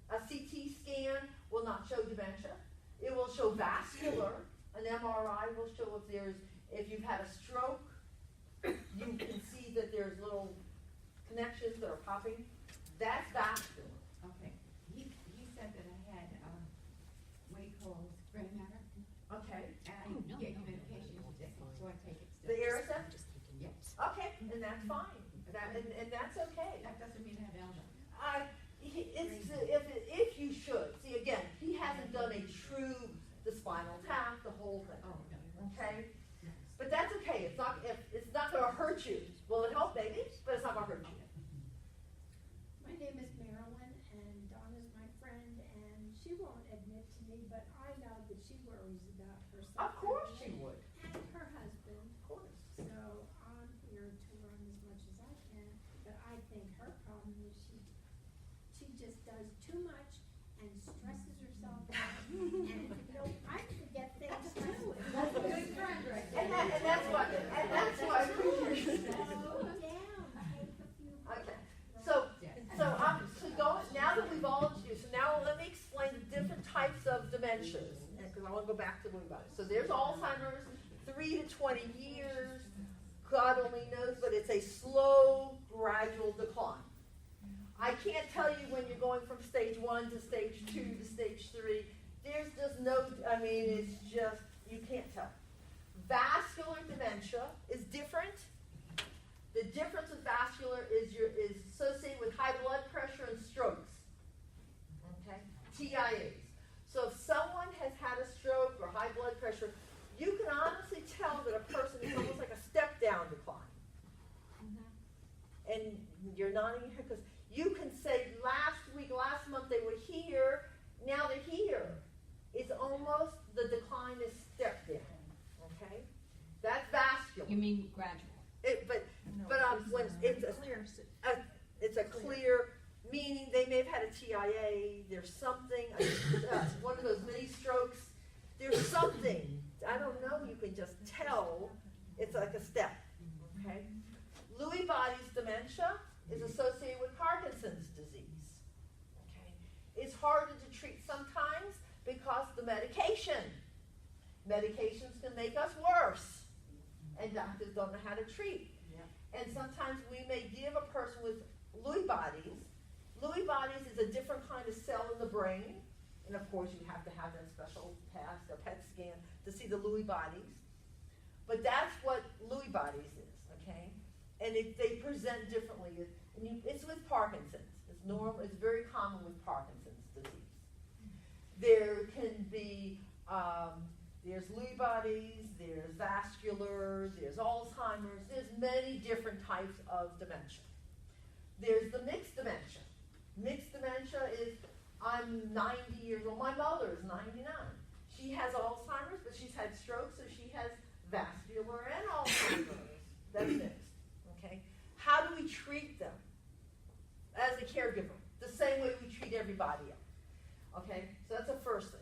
A CT scan will not show dementia. It will show vascular. An MRI will show if you've had a stroke. You can see that there's little connections that are popping. That's vascular. Okay. He said that I had what he calls gray matter. Okay. And I get medication to take. and that's fine. And that's okay. That doesn't mean I have Alzheimer's. If you should. See, again, he hasn't done a true, the spinal tap, the whole thing. Oh, no. Okay? But that's okay. It's not going to hurt you. Will it help, maybe? But it's not going to hurt you. My name is Marilyn, and Donna's my friend, and she won't admit to me, but I know that she worries about herself. Of course she would. And her husband. Of course. So I'm here to run as much as I can, but I think her problem is she just does too much and stresses herself out. And I forget things too. Good friend, right? And that's what I appreciate. Slow down, take a few. Okay. So now that we've all introduced, so now let me explain the different types of dementias, because I want to go back to Lewy bodies. So there's Alzheimer's, 3 to 20 years, God only knows, but it's a slow, gradual decline. I can't tell you when you're going from stage 1 to stage 2 to stage 3. There's just no, it's just, you can't tell. Vascular dementia is different. The difference with vascular is associated with high blood pressure and strokes. Okay? TIAs. So if someone has had a stroke or high blood pressure, you can honestly tell that a person is almost like a step down decline. And you're nodding your head because you can say last month they were here, now they're here. It's almost, the decline is step down. Okay? That's vascular. You mean gradual? When it's a clear, meaning they may have had a TIA, there's something, one of those mini strokes, there's something, I don't know, you can just tell, it's like a step, okay? Lewy bodies dementia is associated with Parkinson's disease, okay? It's harder to treat sometimes because the medications can make us worse, and doctors don't know how to treat. And sometimes we may give a person with Lewy bodies. Lewy bodies is a different kind of cell in the brain. And of course, you have to have a special test, a PET scan, to see the Lewy bodies. But that's what Lewy bodies is, okay? And they present differently. It's with Parkinson's. It's normal. It's very common with Parkinson's disease. There can be, there's Lewy bodies, there's vascular, there's Alzheimer's, there's many different types of dementia. There's the mixed dementia. Mixed dementia is, I'm 90 years old, my mother is 99. She has Alzheimer's, but she's had strokes, so she has vascular and Alzheimer's. That's mixed, okay? How do we treat them as a caregiver? The same way we treat everybody else, okay? So that's the first thing.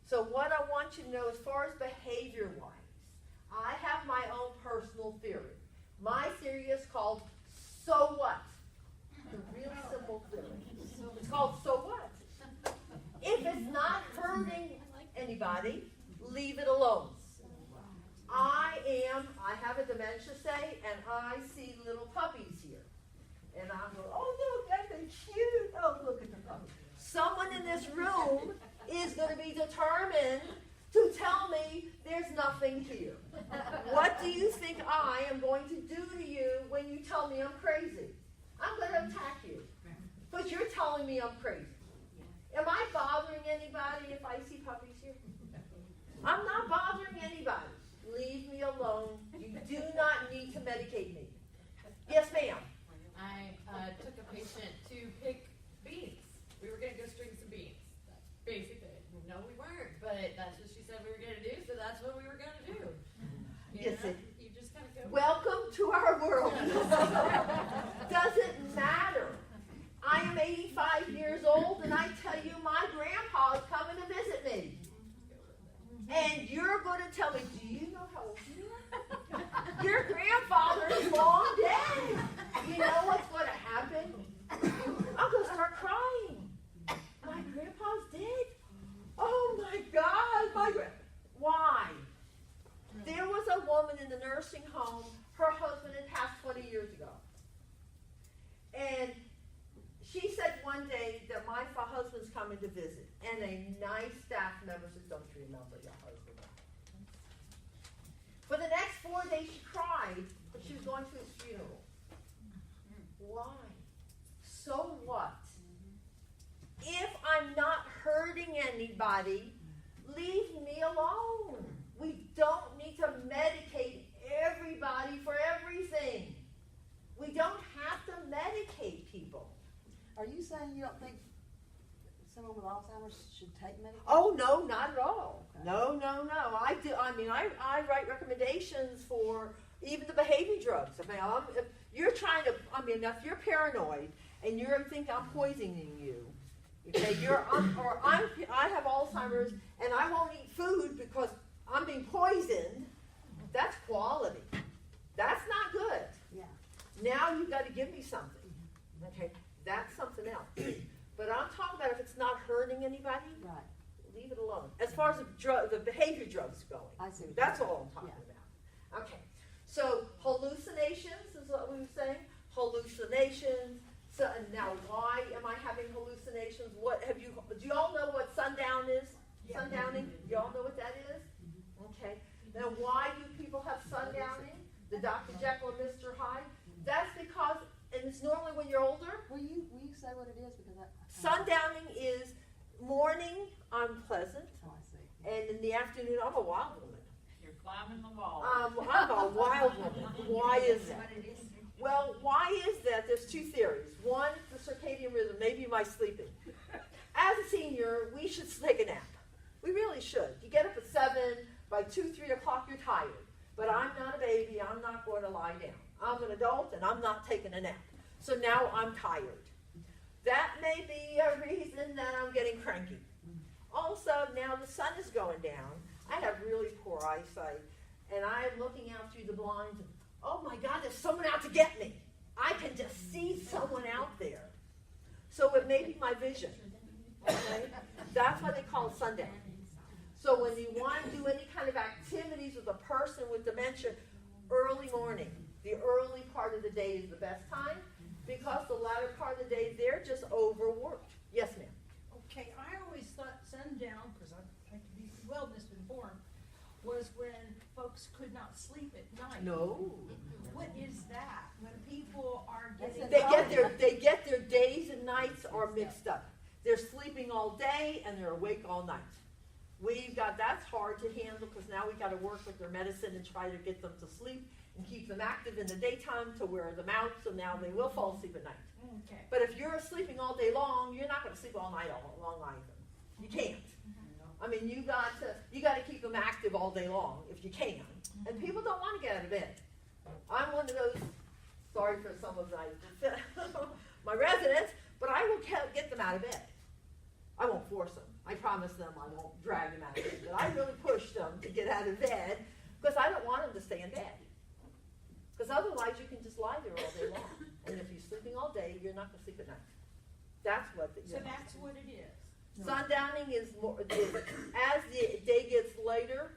So what I want you to know as far as behavior-wise, I have my own personal theory. My theory is called so what? It's a real simple theory. It's called so what? If it's not hurting anybody, leave it alone. I have a dementia, say, and I see little puppies here. And I'm going, oh, look, that's cute. Oh, look at the puppy. Someone in this room is going to be determined to tell me there's nothing here. What do you think I am going to do to you when you tell me I'm crazy? I'm going to attack you because you're telling me I'm crazy. Am I bothering anybody if I see puppies here? I'm not bothering anybody. Leave me alone. You do not need to medicate me. Yes, ma'am. I took a patient to pick beans. We were going to go string some beans. That's basically it. No, we weren't, but that's what she said we were going to do, so that's what we were going to do. Yes, you just kind of go. Welcome to our world. Doesn't matter. I am 85 years old, and I tell you, my grandpa is coming to visit me. And you're going to tell me, do you know how old you are? Your grandfather is long dead. You know what's going to happen? I'm going to start crying. My grandpa's dead? Oh my God, why? There was a woman in the nursing home, her husband had passed 20 years ago. And she said one day that my husband's coming to visit, and a nice staff member said, don't you remember your husband? For the next 4 days she cried, but she was going to his funeral. why? So what? If I'm not hurting anybody, leave me alone. We don't need to medicate everybody for everything. We don't have to medicate people. Are you saying you don't think someone with Alzheimer's should take medication? Oh, no, not at all. No. I do. I mean, I write recommendations for even the behavior drugs. I mean, if you're trying to, if you're paranoid and you're thinking I'm poisoning you, okay, I have Alzheimer's and I won't eat food because I'm being poisoned. That's quality. That's not good. Yeah. Now you've got to give me something. Okay, that's something else. But I'm talking about if it's not hurting anybody, right, leave it alone. As far as the behavior drugs going, I see. That's all I'm talking about. Okay, so hallucinations is what we were saying. Hallucinations. So and now, why am I having hallucinations? Do you all know what sundown is? Yeah. Sundowning. You all know what that is? Okay. Now, why do people have sundowning? The Dr. Jekyll and Mr. Hyde. That's because, and it's normally when you're older. Will you say what it is? Because Sundowning is morning, I'm pleasant. Oh, I see. And in the afternoon, I'm a wild woman. You're climbing the wall. I'm a wild woman. Why is that? Well, why is that? There's two theories. One, the circadian rhythm, maybe my sleeping. As a senior, we should take a nap. We really should. You get up at 7, by 2, 3 o'clock, you're tired. But I'm not a baby. I'm not going to lie down. I'm an adult, and I'm not taking a nap. So now I'm tired. That may be a reason that I'm getting cranky. Also, now the sun is going down. I have really poor eyesight, and I'm looking out through the blinds, and oh my God, there's someone out to get me. I can just see someone out there. So it may be my vision. Okay? That's why they call it sundown. So when you want to do any kind of activities with a person with dementia, early morning, the early part of the day is the best time, because the latter part of the day, they're just overworked. Yes, ma'am. Okay, I always thought sundown, because I like to be well misinformed, was when folks could not sleep at night. No. What is that? When people are getting They get their days and nights are mixed up. They're sleeping all day and they're awake all night. That's hard to handle because now we've got to work with their medicine and try to get them to sleep and keep them active in the daytime to wear them out so now they will fall asleep at night. Okay. But if you're sleeping all day long, you're not going to sleep all night long either. You can't. I mean, you got to keep them active all day long if you can. And people don't want to get out of bed. I'm one of those. Sorry for some of my residents, but I will get them out of bed. I won't force them. I promise them I won't drag them out of bed. But I really push them to get out of bed because I don't want them to stay in bed. Because otherwise you can just lie there all day long. And if you're sleeping all day, you're not going to sleep at night. That's what that's what it is. Sundowning is more, as the day gets later,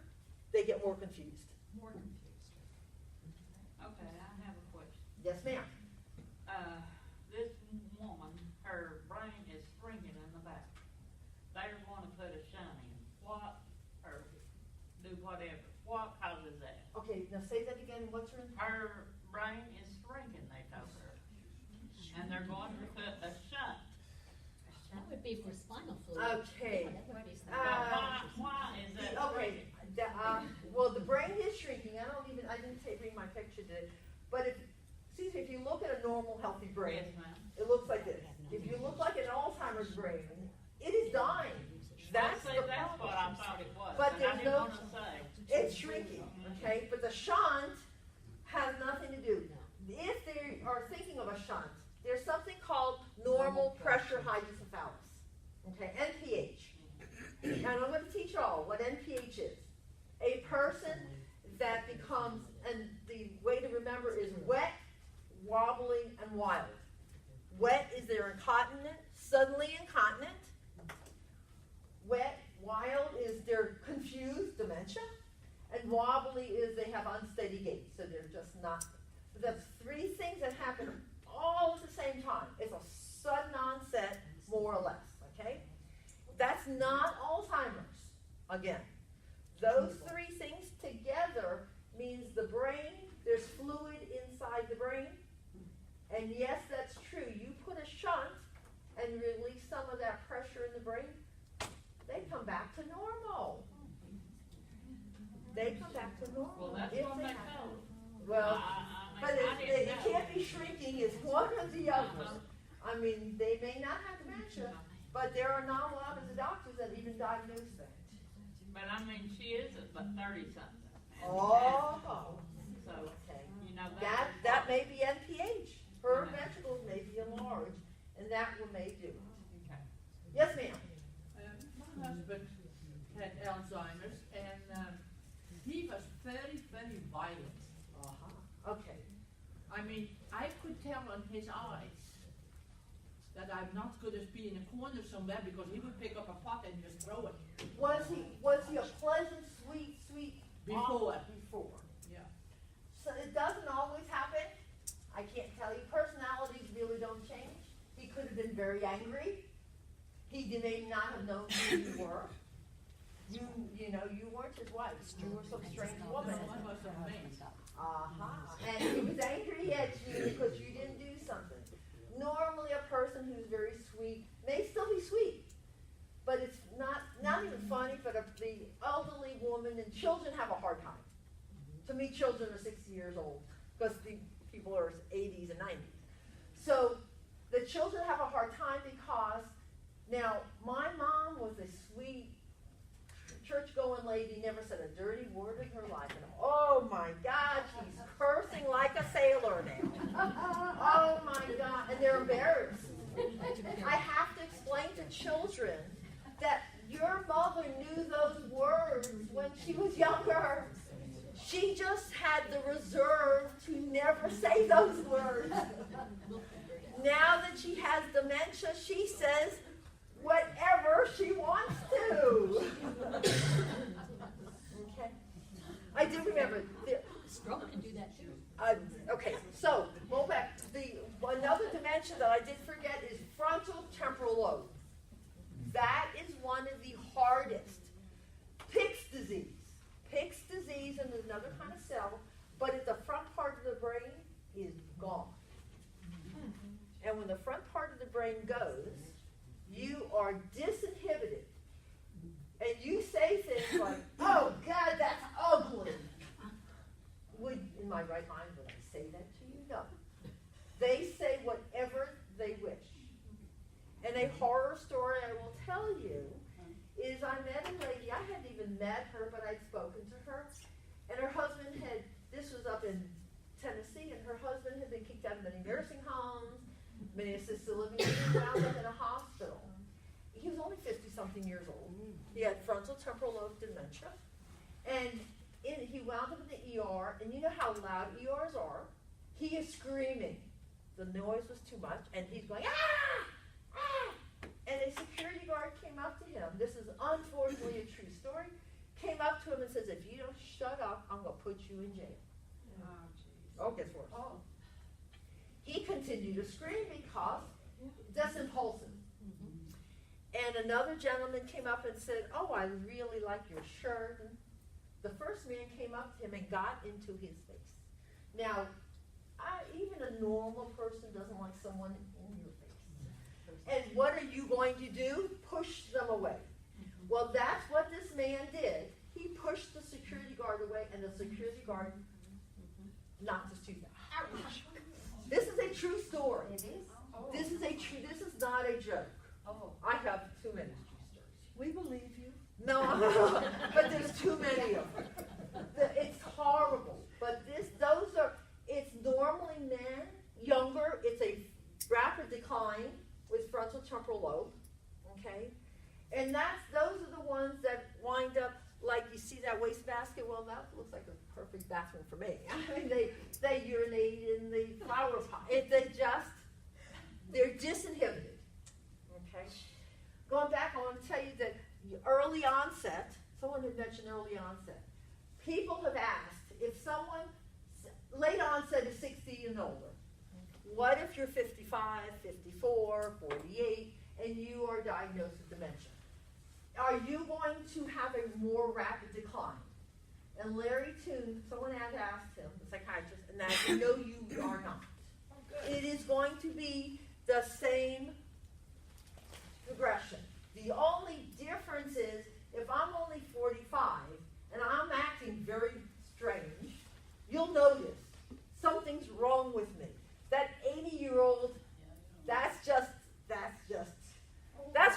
they get more confused. More confused. Okay, I have a question. Yes, ma'am. This woman, her brain is shrinking in the back. They're going to put a shunt in. What, or do whatever. What causes that? Okay, now say that again. What's your? Her brain is shrinking, they told her. And they're going to put a shunt. That would be for spinal fluid. Okay. Why is that? Okay. Well, the brain is shrinking. I didn't bring my picture today. But if you look at a normal, healthy brain, it looks like this. If you look like an Alzheimer's brain, it is dying. That's what I thought it was. But there's no. Want to say. It's shrinking. Okay. But the shunt has nothing to do. If they are thinking of a shunt, there's something called normal pressure hydrocephalus, okay, NPH. And I'm going to teach you all what NPH is. A person that becomes, and the way to remember is wet, wobbly, and wild. Wet is they're incontinent, suddenly incontinent. Wet, wild is they're confused, dementia. And wobbly is they have unsteady gait, so they're just not. So that's three things that happen all at the same time. It's a sudden onset, more or less, okay? That's not Alzheimer's, again. Those three things together means the brain, there's fluid inside the brain, And yes, that's true. You put a shunt and release some of that pressure in the brain, they come back to normal. They come back to normal. Well, that's if what they they have- told. Well, but I didn't it know. can't be shrinking. It's one or the other. I mean, they may not have dementia, but there are not a lot of the doctors that even diagnose that. But I mean, she is about 30-something. Oh. So, Okay. you know, That may be NPH. Her ventricles may be enlarged, and that may do it. Okay. Yes, ma'am. My husband had Alzheimer's, and he was very, very violent. Okay. I mean, I could tell on his eyes that I'm not going to be in a corner somewhere because he would pick up a pot and just throw it. Was he a pleasant, sweet Before. Before. Yeah. So it doesn't always happen. I can't tell you. Personalities really don't change. He could have been very angry. He may not have known who you were. You know, you weren't his wife. You were some strange woman. And he was angry at you because you didn't do something. Normally a person who's very sweet may still be sweet, but it's not even funny, but the elderly woman and children have a hard time. To me, children are 60 years old because the people are 80s and 90s. So the children have a hard time because, now, my mom was a sweet, church-going lady, never said a dirty word in her life. And oh my God, she's cursing like a sailor now. Oh my God, and they're embarrassed. I have to explain to children that your mother knew those words when she was younger. She just had the reserve to never say those words. Now that she has dementia, she says whatever she wants to. Okay. I do remember. Stroke can do that too. Okay, so go back. Another dementia that I did forget is frontal temporal lobe. That is one of the hardest. Pick's disease. Pick's disease is another kind of cell, but at the front part of the brain is gone. And when the front part of the brain goes, you are disinhibited. And you say things like, oh God, that's ugly. In my right mind, would I say that to you? No. They say whatever they wish. And a horror story I will tell you is I met a lady, I hadn't even met her, but I'd spoken to her. And her husband this was up in Tennessee, and her husband had been kicked out of many nursing homes, many assisted living, and he wound up in a hospital. He was only 50-something years old. He had frontal temporal lobe dementia. And he wound up in the ER, and you know how loud ERs are. He is screaming. The noise was too much, and he's going, ah! Ah! And a security guard came up to him. This is unfortunately a true story. Came up to him and says, if you don't shut up, I'm going to put you in jail. Oh, jeez. Oh, gets worse. Oh. He continued to scream because that's impulsive. And another gentleman came up and said, oh, I really like your shirt. And the first man came up to him and got into his face. Now, even a normal person doesn't like someone in your face. And what are you going to do? Push them away. Well, that's what this man did. He pushed the security guard away, and the security guard knocked his tooth out. Ouch. This is a true story. It is? Oh. This is not a joke. Oh. I have too many true stories. We believe you. No, but there's too many of them. It's horrible. But it's normally men, younger, it's a rapid decline with frontal temporal lobe, okay? And those are the ones that wind up, like you see that wastebasket, well, that looks like a perfect bathroom for me. I mean, they urinate in the flower pot. They're disinhibited, okay? Going back, I want to tell you that early onset, someone had mentioned early onset. People have asked, if late onset is 60 and older, what if you're 55, 54, 48, and you are diagnosed with dementia? Are you going to have a more rapid decline? And Larry Toon, someone had asked him, the psychiatrist, and that no, you are not. It is going to be the same progression. The only difference is if I'm only 45 and I'm acting very strange, you'll notice something's wrong with me. That 80-year-old, that's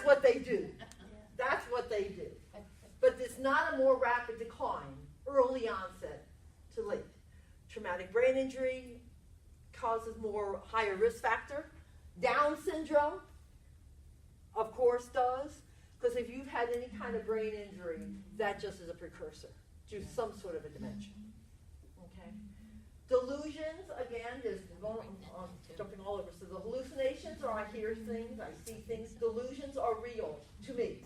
what they do. That's what they do. But it's not a more rapid decline, early onset to late. Traumatic brain injury causes more higher risk factor. Down syndrome, of course, does. Because if you've had any kind of brain injury, that just is a precursor to some sort of a dementia. Okay. Delusions, again, I'm jumping all over. So the hallucinations, or I hear things, I see things. Delusions are real to me.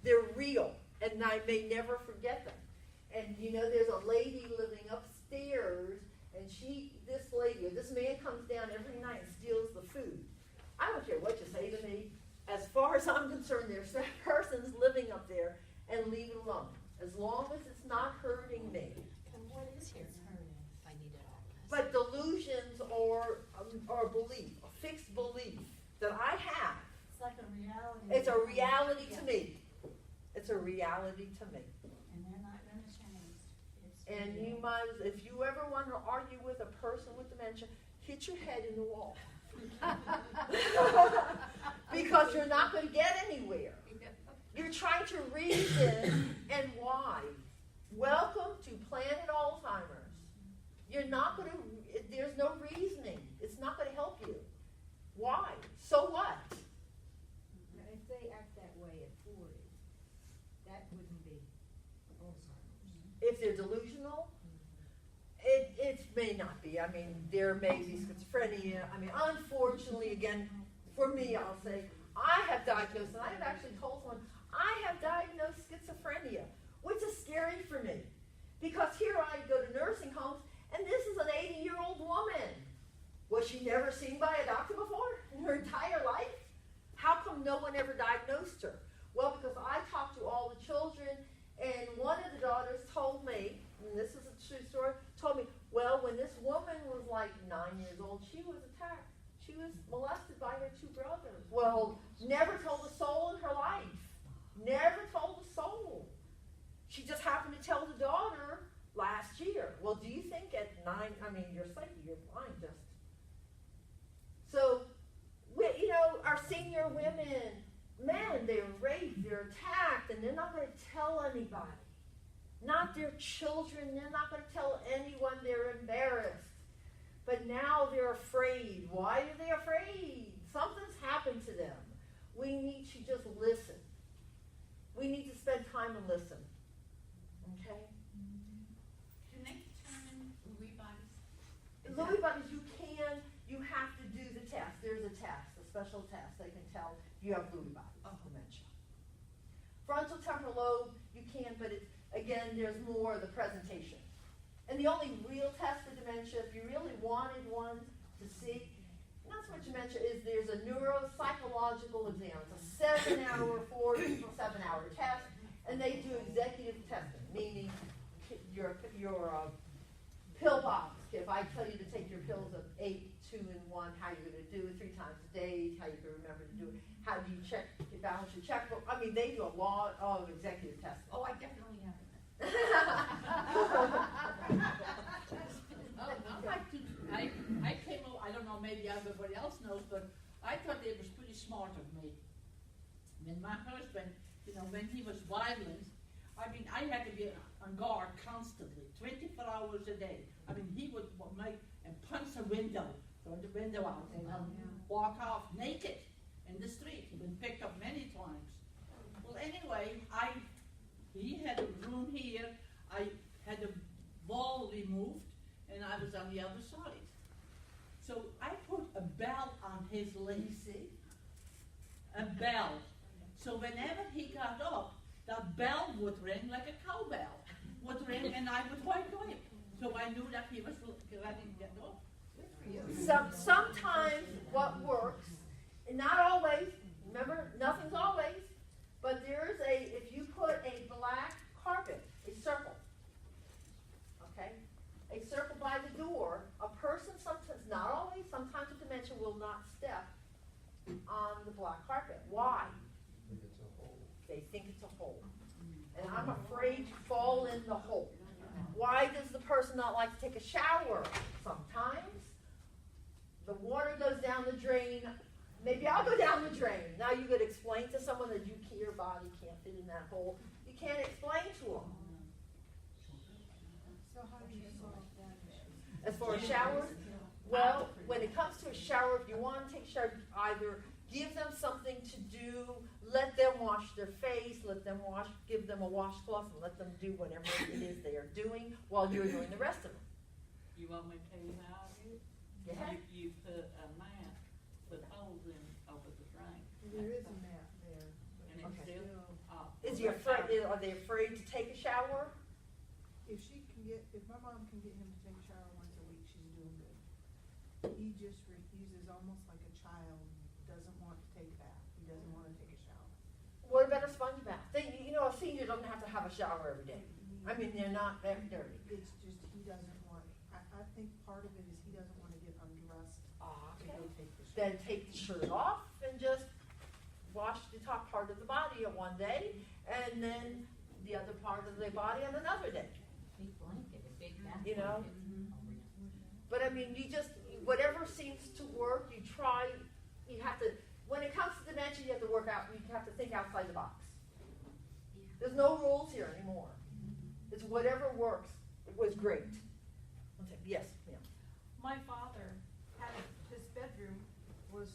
They're real, and I may never forget them. And you know, there's a lady living upstairs, and this man comes down every night and steals the food. I don't care what you say to me. As far as I'm concerned, there's that person's living up there, and leave it alone. As long as it's not hurting me. And what is his if I need it all? But delusions are belief, a fixed belief that I have. It's like a reality. It's a reality to me. It's a reality to me. And they're not going to change. And you might, if you ever want to argue with a person with dementia, hit your head in the wall. Because you're not going to get anywhere. You're trying to reason, and why? Welcome to Planet Alzheimer's. You're not going to, there's no reasoning. It's not going to help you. Why? So what? If they act that way at 40, that wouldn't be Alzheimer's. If they're delusional, it may not be. I mean, there may be schizophrenia. I mean, unfortunately, again, for me, I'll say, I have diagnosed, and I have actually told someone, I have diagnosed schizophrenia, which is scary for me. Because here I go to nursing homes, and this is an 80-year-old woman. Was she never seen by a doctor before in her entire life? How come no one ever diagnosed her? Well, because I talked to all the children, and one of the daughters told me, and this is a true story, told me, well, when this woman was like 9 years old, she was attacked. She was molested by her two brothers. Well, never told a soul in her life. Never told a soul. She just happened to tell the daughter last year. Well, do you think at 9, I mean, you're psychic, you're blind just. So, you know, our senior women, men, they're raped, they're attacked, and they're not going to tell anybody. Not their children, they're not going to tell anyone, they're embarrassed. But now they're afraid. Why are they afraid? Something's happened to them. We need to just listen. We need to spend time and listen. Okay? Can they determine Lewy bodies? Lewy bodies, you have to do the test. There's a test, a special test. They can tell you have Lewy bodies, dementia. Frontal temporal lobe, you can, but it's, again, there's more of the presentation. And the only real test for dementia, if you really wanted one to see, not so much dementia, is there's a neuropsychological exam. It's a 7-hour, 7-hour test, and they do executive testing, meaning your pill box. If I tell you to take your pills of 8, 2, and 1, how you're going to do it 3 times a day, how you can remember to do it, how do you balance your checkbook. I mean, they do a lot of executive testing. Oh, I definitely have it. I came over, I don't know, maybe everybody else knows, but I thought it was pretty smart of me. When my husband, you know, when he was violent, I mean, I had to be on guard constantly, 24 hours a day. I mean, he would make and punch a window, throw the window out, and walk off naked in the street. He'd been picked up many times. Well, anyway, he had a room here, I had a wall removed, and I was on the other side. So I put a bell on his leg, a bell. So whenever he got up, that bell would ring like a cowbell, would ring, and I would wake him. So I knew that he was ready to get up. Sometimes what works, and not always, remember, nothing's always, but there's if you put a black carpet, a circle, okay, a circle by the door, a person sometimes, not always, on the black carpet. Why? Think it's a hole. They think it's a hole. And I'm afraid to fall in the hole. Why does the person not like to take a shower? Sometimes the water goes down the drain. Maybe I'll go down the drain. Now you could explain to someone that your body can't fit in that hole. You can't explain to them. So how do you solve that issue? As far as showers, well, when it comes to a shower, if you want to take a shower, either give them something to do, let them wash their face, give them a washcloth, and let them do whatever it is they are doing while you're doing the rest of them. You want me to tell you how I do it? Go ahead. You put a mat with holes in over the drain. There is a mat there. And it's Okay. still off. Are they afraid to take a shower? If my mom can get him to take a shower once a week, she's doing good. He just refuses, almost like a child, doesn't want to take a bath. He doesn't want to take a shower. What about a sponge bath? A senior doesn't have to have a shower every day. I mean, they're not very dirty. It's just, he doesn't want, I think part of it is he doesn't want to get undressed to go take the shower. Then take the shirt off and just wash the top part of the body on one day, and then the other part of the body on another day. Big blanket, a big bath You know? blanket. But I mean, whatever seems to work, you try, you have to, when it comes to dementia, you have to you have to think outside the box. There's no rules here anymore. It's whatever works. It was great. Yes, ma'am. My father his bedroom was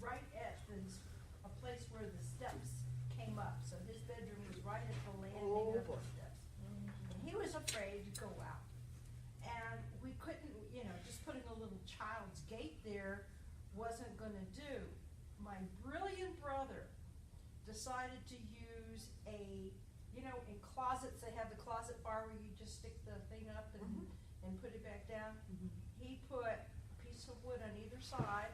right at a place where the steps came up. So his bedroom was right at the landing of the steps. And he was afraid to go out. And we couldn't, just putting a little child's gate there wasn't gonna do. My brilliant brother decided to use in closets, they have the closet bar where you just stick the thing up and put it back down. He put a piece of wood on either side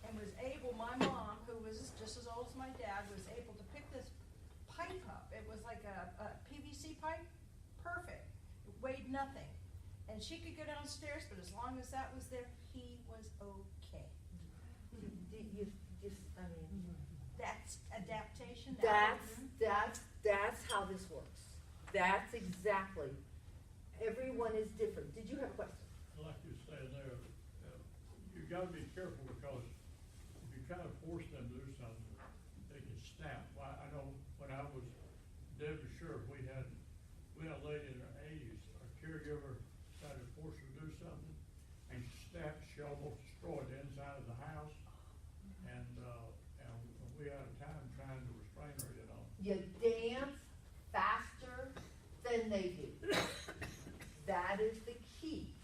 and was able, my mom, who was just as old as my dad, was able to pick this pipe up. It was like a PVC pipe, perfect. It weighed nothing. And she could go downstairs, but as long as that was there, he was okay. That's adaptation. That's how this works. That's exactly. Everyone is different. Did you have a question? Like you said there, you gotta be careful because if you try to force them to do something, they can snap. I know when I was deputy sheriff, we had a lady in her 80s, a caregiver tried to force her to do something, and she snapped. She almost destroyed the inside of the house, and we had a time trying to restrain her. You dance faster than they do. That is the key.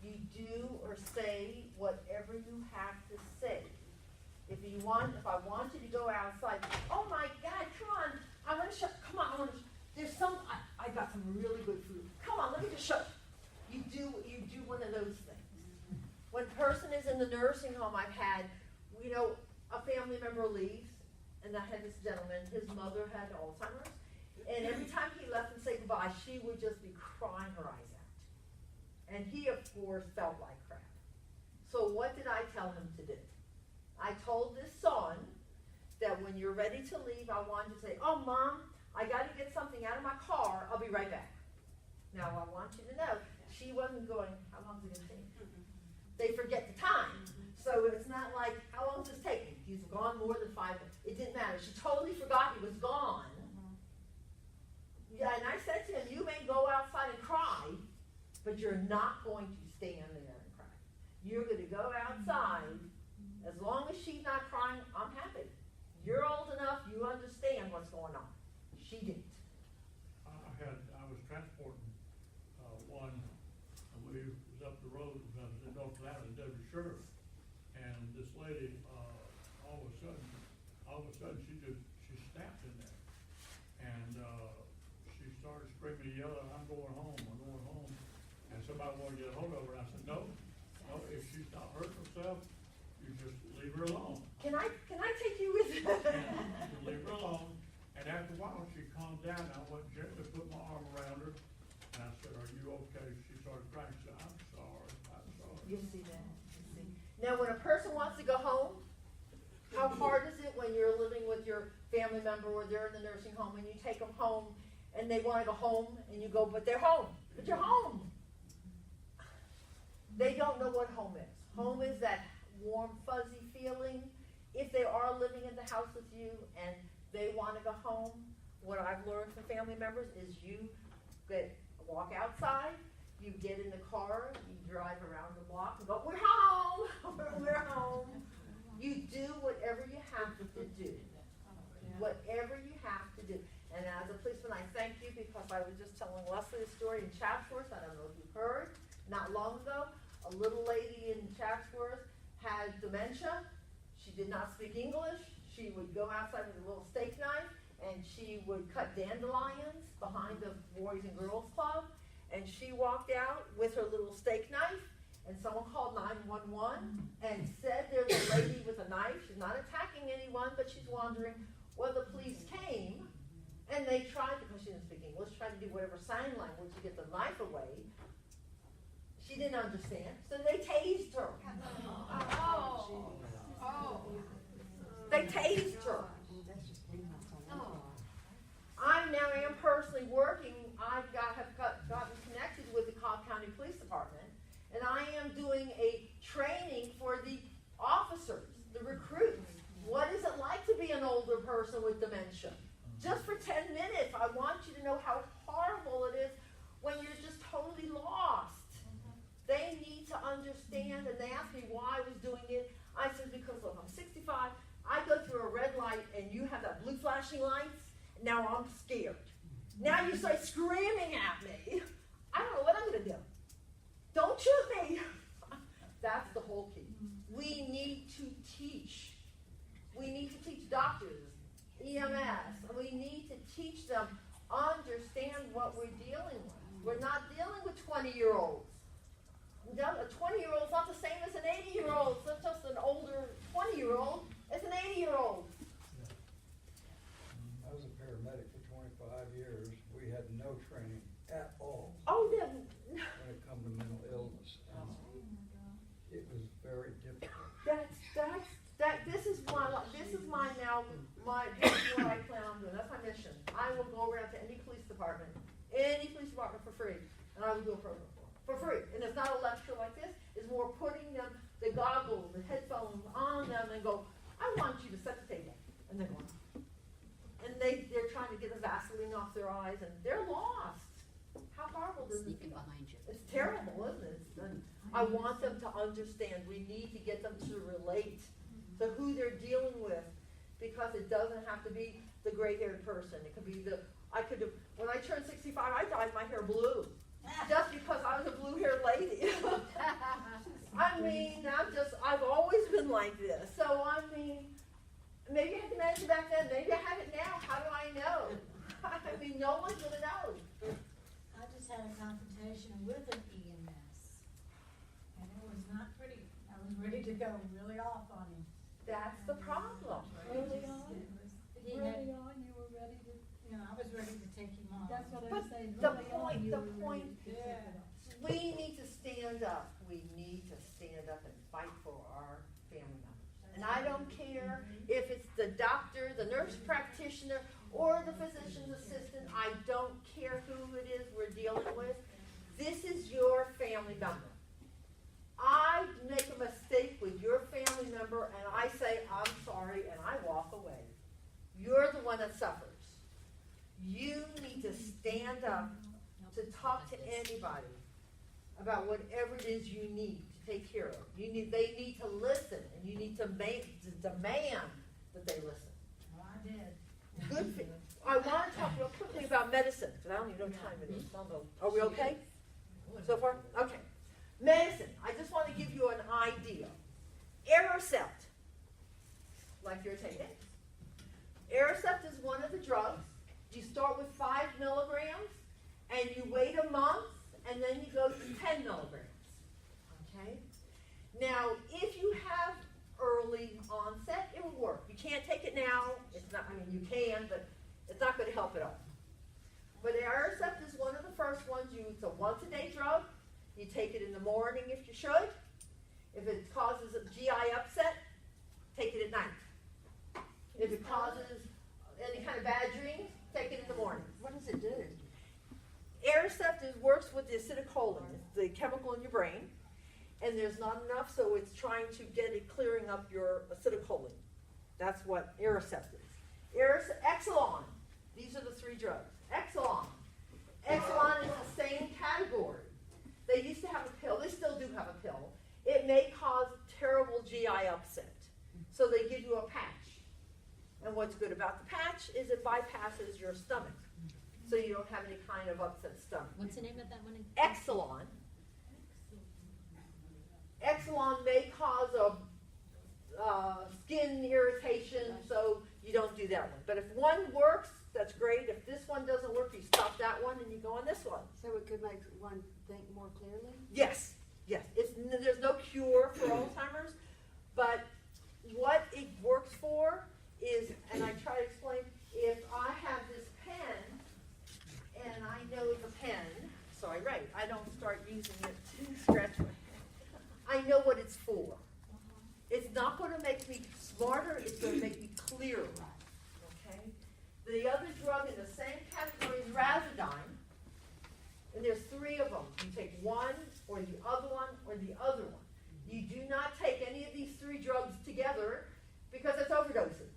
You do or say whatever you have to say. If I want you to go outside, oh my God, come on, I want to come on, I got some really good food. Come on, let me just show you. You do one of those things. When a person is in the nursing home, I've had, a family member leaves, and I had this gentleman, his mother had Alzheimer's, and every time he left and said goodbye, she would just be crying her eyes out. And he, of course, felt like crap. So what did I tell him to do? I told this son that when you're ready to leave, I want you to say, oh, Mom, I got to get something out of my car. I'll be right back. Now, I want you to know, she wasn't going, how long is it going to take? They forget the time. So it's not like, how long does this take me? He's gone more than 5 minutes. It didn't matter. She totally forgot he was gone. Yeah, and I said to him, you may go outside and cry, but you're not going to stand there and cry. You're going to go outside. As long as she's not crying, I'm happy. You're old enough, you understand what's going on. She didn't. I was transporting one, and we was up the road, I was in North Carolina, deputy sheriff, and this lady, all of a sudden, she snapped in there, and she started screaming and yelling, I'm going home, and somebody wanted to get a hold of her, and I said, no, if she's not hurting herself, you just leave her alone. Can I take you with you? And leave her alone, and after a while, she calmed down, I went gently, put my arm around her, and I said, are you okay? She started crying, she said, I'm sorry. You see that? You see. Now, when a person wants to go home, how family member or they're in the nursing home and you take them home and they want to go home and you go, but they're home. But you're home. They don't know what home is. Home is that warm, fuzzy feeling. If they are living in the house with you and they want to go home, what I've learned from family members is you walk outside, you get in the car, you drive around the block and go, we're home, we're home. You do whatever you have to do. Whatever you have to do. And as a policeman, I thank you because I was just telling Leslie a story in Chatsworth, I don't know if you've heard, not long ago, a little lady in Chatsworth had dementia. She did not speak English. She would go outside with a little steak knife and she would cut dandelions behind the Boys and Girls Club. And she walked out with her little steak knife and someone called 911 and said there's a lady with a knife. She's not attacking anyone, but she's wondering. Well, the police came and they tried, because she didn't speak English, tried to do whatever sign language to get the knife away. She didn't understand, so they tased her. They tased her. I now am personally working, have gotten connected with the Cobb County Police Department, and I am doing a training for the officers, the recruits. What is it like to be an older person with dementia? Just for 10 minutes, I want you to know how horrible it is when you're just totally lost. They need to understand, and they asked me why I was doing it. I said, because look, I'm 65, I go through a red light and you have that blue flashing lights, and now I'm scared. Now you start screaming at me. I don't know what I'm gonna do. Don't shoot me. That's the whole key. We need to teach. We need to teach doctors, EMS, and we need to teach them, understand what we're dealing with. We're not dealing with 20-year-olds. A 20-year-old is not the same as an 80-year-old. It's not just an older 20-year-old. It's an 80-year-old. I was a paramedic for 25 years. We had no training at all. Oh, then. When it comes to mental illness. And it was very difficult. This is my what I plan on doing. That's my mission. I will go around to any police department for free, and I will do a program for free. And it's not a lecture like this. It's more putting them, the goggles, the headphones on them and go, I want you to set the table. And they're going, and they're trying to get the Vaseline off their eyes, and they're lost. How horrible is it? Sneaking behind you. It's terrible, isn't it? I want them to understand. We need to get them to relate to who they're dealing with, because it doesn't have to be the gray-haired person. It could be when I turned 65, I dyed my hair blue. Just because I was a blue-haired lady. I mean, I've always been like this. So, I mean, maybe I had dementia back then. Maybe I have it now. How do I know? I mean, no one's going to know. I just had a confrontation with an EMS, and it was not pretty. I was ready to go really off on him. That's the problem. Early on, you were ready to, I was ready to take him on. That's what I was saying. We need to stand up. We need to stand up and fight for our family members. And I don't care if it's the doctor, the nurse practitioner, or the physician's assistant. I don't care who it is we're dealing with. This is your family member. I make a mistake with your family member and I say, I'm sorry, and I walk away. You're the one that suffers. You need to stand up to talk to anybody about whatever it is you need to take care of. They need to listen, and you need to demand that they listen. Well, I did. Good thing. I want to talk real quickly about medicine, because I don't even know what time it is. Are we okay so far? Okay. Medicine. I just want to give you an idea. Aricept, like you're taking. Aricept is one of the drugs. You start with 5 milligrams, and you wait a month, and then you go to 10 milligrams. Okay? Now, if you have early onset, it will work. You can't take it now. It's not. I mean, you can, but it's not going to help at all. But Aricept is one of the first ones. It's a once-a-day drug. You take it in the morning if you should. If it causes a GI upset, take it at night. If it causes works with the acetylcholine, it's the chemical in your brain, and there's not enough, so it's trying to get it clearing up your acetylcholine. That's what Aricept is. Exelon, these are the three drugs. Exelon. Exelon is the same category. They used to have a pill, they still do have a pill. It may cause terrible GI upset, so they give you a patch. And what's good about the patch is it bypasses your stomach, so you don't have any kind of upset stomach. What's the name of that one? Exelon. Exelon may cause a skin irritation, so you don't do that one. But if one works, that's great. If this one doesn't work, you stop that one and you go on this one. So it could make one think more clearly? Yes, yes. There's no cure for Alzheimer's, but what it works for is, and I try to explain, if I have this pen, and I know the pen, so I write. I don't start using it to scratch my head. I know what it's for. It's not going to make me smarter, it's going to make me clearer. Okay? The other drug in the same category is Razodine, and there's three of them. You take one, or the other one, or the other one. You do not take any of these three drugs together because it's overdosing.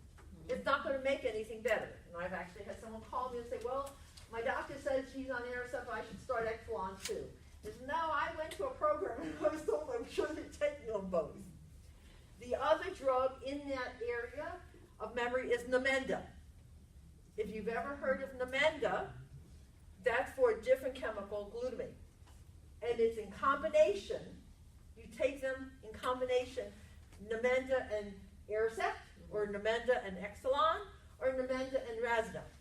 It's not going to make anything better. And I've actually had someone call me and say, well, my doctor says she's on Aricept, I should start Exelon too. I said, no, I went to a program and I was told I shouldn't take them both. The other drug in that area of memory is Namenda. If you've ever heard of Namenda, that's for a different chemical, glutamate. And it's in combination. You take them in combination, Namenda and Aricept, or Namenda and Exelon, or Namenda and Razodine.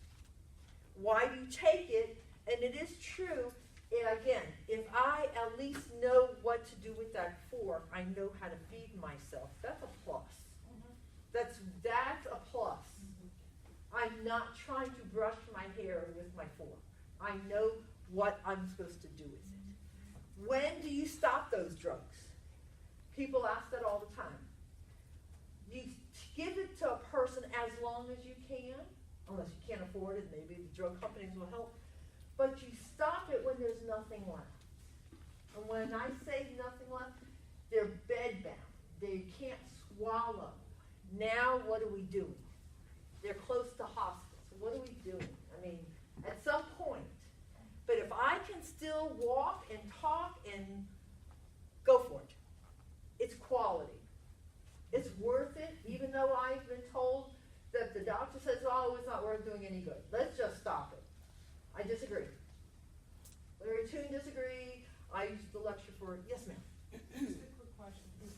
Why you take it, and it is true, and again, if I at least know what to do with that fork, I know how to feed myself, that's a plus. That's a plus. I'm not trying to brush my hair with my fork. I know what I'm supposed to do with it. When do you stop those drugs? People ask that all the time. You give it to a person as long as you can, unless you can't afford it, maybe the drug companies will help. But you stop it when there's nothing left. And when I say nothing left, they're bedbound. They can't swallow. Now what are we doing? They're close to hospice. What are we doing? I mean, at some point. But if I can still walk and talk and go for it. It's quality. It's worth it, even though I've been told that the doctor says, oh, it's not worth doing any good. Let's just stop it. I disagree. Larry Toon disagree. I used to lecture for, yes ma'am. Just a quick question. If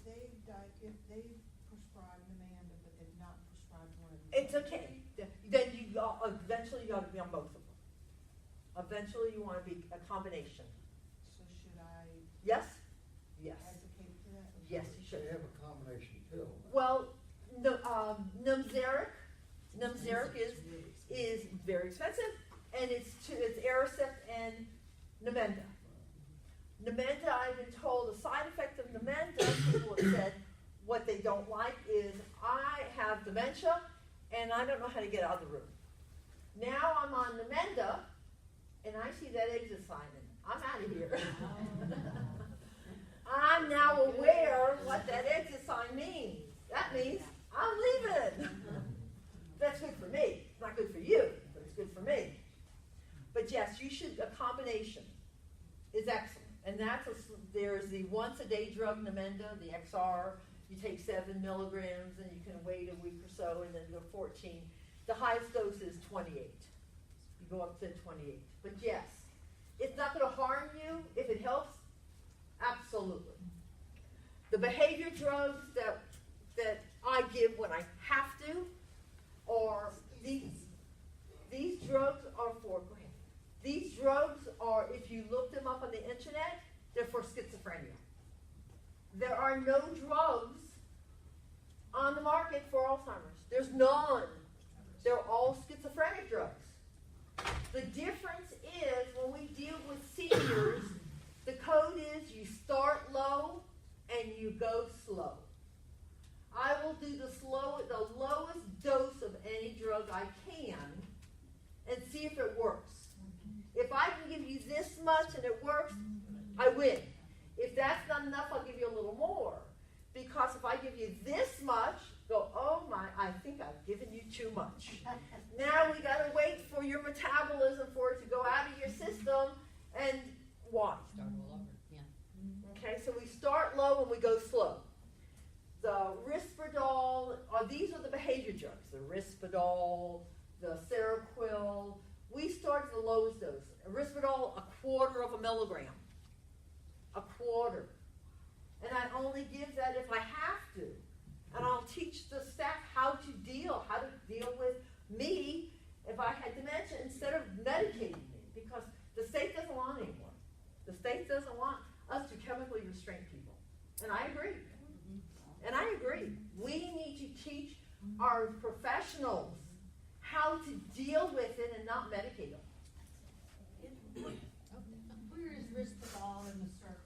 they prescribe Namenda, but they've not prescribed one of these. It's okay. Then you eventually you got to be on both of them. Eventually you want to be a combination. So should I? Yes? Yes. Advocate for that? Yes, you should. They have a combination pill. Well, Numzeric is very expensive, and it's Aricept and Namenda. Namenda, I've been told the side effect of Namenda, people have said what they don't like is I have dementia and I don't know how to get out of the room. Now I'm on Namenda and I see that exit sign and I'm out of here. I'm now aware what that exit sign means. That means I'm leaving. That's good for me. It's not good for you, but it's good for me. But yes, you should, a combination is excellent. And there's the once a day drug Namenda, the XR. You take 7 milligrams and you can wait a week or so and then go 14. The highest dose is 28. You go up to 28. But yes, it's not going to harm you if it helps. Absolutely. The behavior drugs that I give when I have to are these drugs are for, go ahead. These drugs are, if you look them up on the internet, they're for schizophrenia. There are no drugs on the market for Alzheimer's. There's none. They're all schizophrenic drugs. The difference is when we deal with seniors, the code is you start low and you go slow. I will do the lowest dose of any drug I can and see if it works. If I can give you this much and think I've given you too much. Now we gotta wait for your metabolism for it to go out of your system, and why? Start all over, yeah. Okay, so we start low and we go slow. The Risperdal, these are the behavior drugs, the Risperdal, the Seroquel. We start at the lowest dose. Risperdal, 1/4 milligram. 1/4. And I only give that if I have to. And I'll teach the staff how to deal with me if I had dementia instead of medicating me, because the state doesn't want anymore. The state doesn't want us to chemically restrain people. And I agree. And I agree. We need to teach our professionals how to deal with it and not medicate them. Where is Risperdal in the circle?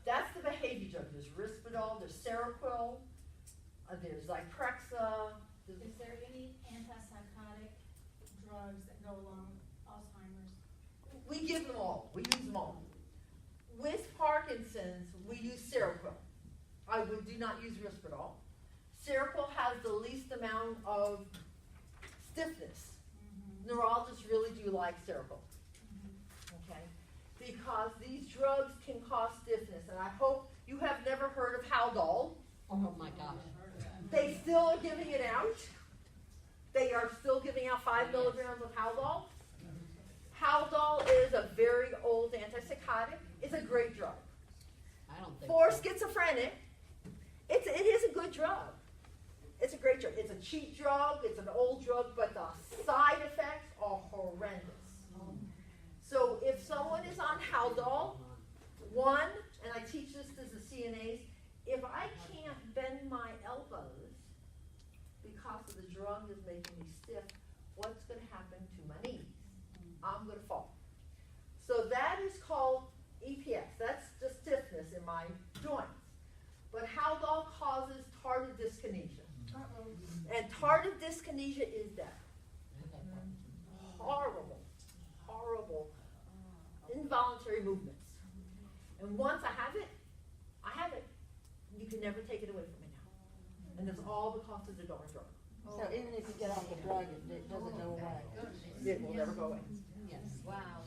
That's the behavior drug. There's Risperdal, there's Seroquel, there's Zyprexa. Is there any antipsychotic drugs that go along with Alzheimer's? We give them all. We use them all. With Parkinson's, we use Seroquel. I do not use Risperdal. Seroquel has the least amount of stiffness. Neurologists really do like Seroquel. Okay? Because these drugs can cause stiffness, and I hope you have never heard of Haldol. Oh my gosh. They still are giving it out. They are still giving out 5 milligrams of Haldol. Haldol is a very old antipsychotic. It's a great drug. I don't think For so. schizophrenic, it is a good drug. It's a great drug. It's a cheap drug. It's an old drug, but the side effects are horrendous. So if someone is on Haldol, one, and I teach this to the CNAs, if I can't bend my elbows because of the drug is making me stiff, what's going to happen to my knees? I'm going to fall. So that is called EPS. That's the stiffness in my joints. But Haldol causes tardive dyskinesia. And tardive dyskinesia is that. Horrible, horrible, involuntary movements. And once I have it, you can never take it away from me now. And it's all because of the darn drug. So even if you get off the drug, it doesn't go away? It will never go away. Yes. Wow.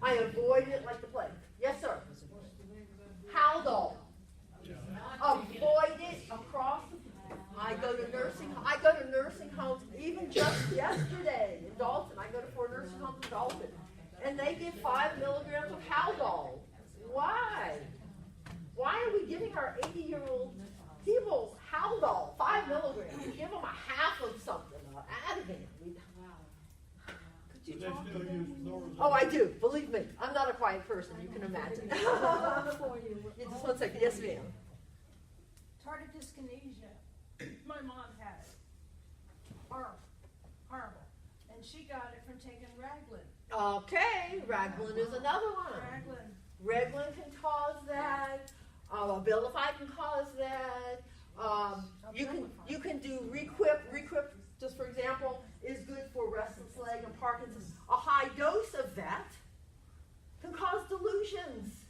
I avoid it like the plague. Yes, sir. Haldol. Avoid it across the I go to nursing homes, even just yesterday in Dalton. I go to 4 nursing homes in Dalton. And they give 5 milligrams of Haldol. Why? Why are we giving our 80-year-old people Haldol, 5 milligrams? We give them a half of something, Ativan. But they still use Norza. Oh, I do. Believe me. I'm not a quiet person, you can imagine. Just 1 second. Yes, ma'am. Tardive dyskinesia. My mom had it. Horrible. Horrible. And she got it from taking Raglan. Okay, Raglan is another one. Raglan can cause that. Abilify can cause that. You can do Requip. Requip, just for example, is good for restless leg and Parkinson's. A high dose of that can cause delusions.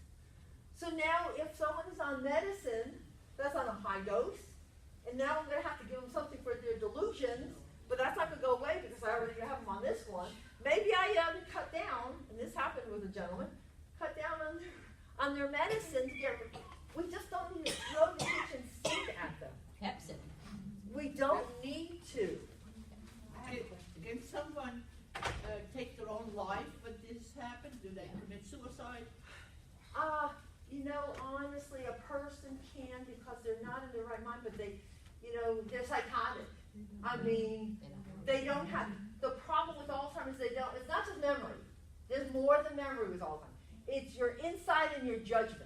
So now if someone is on medicine, that's on a high dose, and now I'm going to have to give them something for their delusions, but that's not going to go away because I already have them on this one. Maybe I cut down, and this happened with a gentleman, cut down on their medicine to get rid. We just don't need to throw the kitchen sink at them. Pepsin. We don't need to. Can someone take their own life when this happens? Do they commit suicide? Honestly, a person can because they're not in their right mind, but they're psychotic. I mean, they don't have, the problem with Alzheimer's, it's not just memory. There's more than memory with Alzheimer's. It's your insight and your judgment.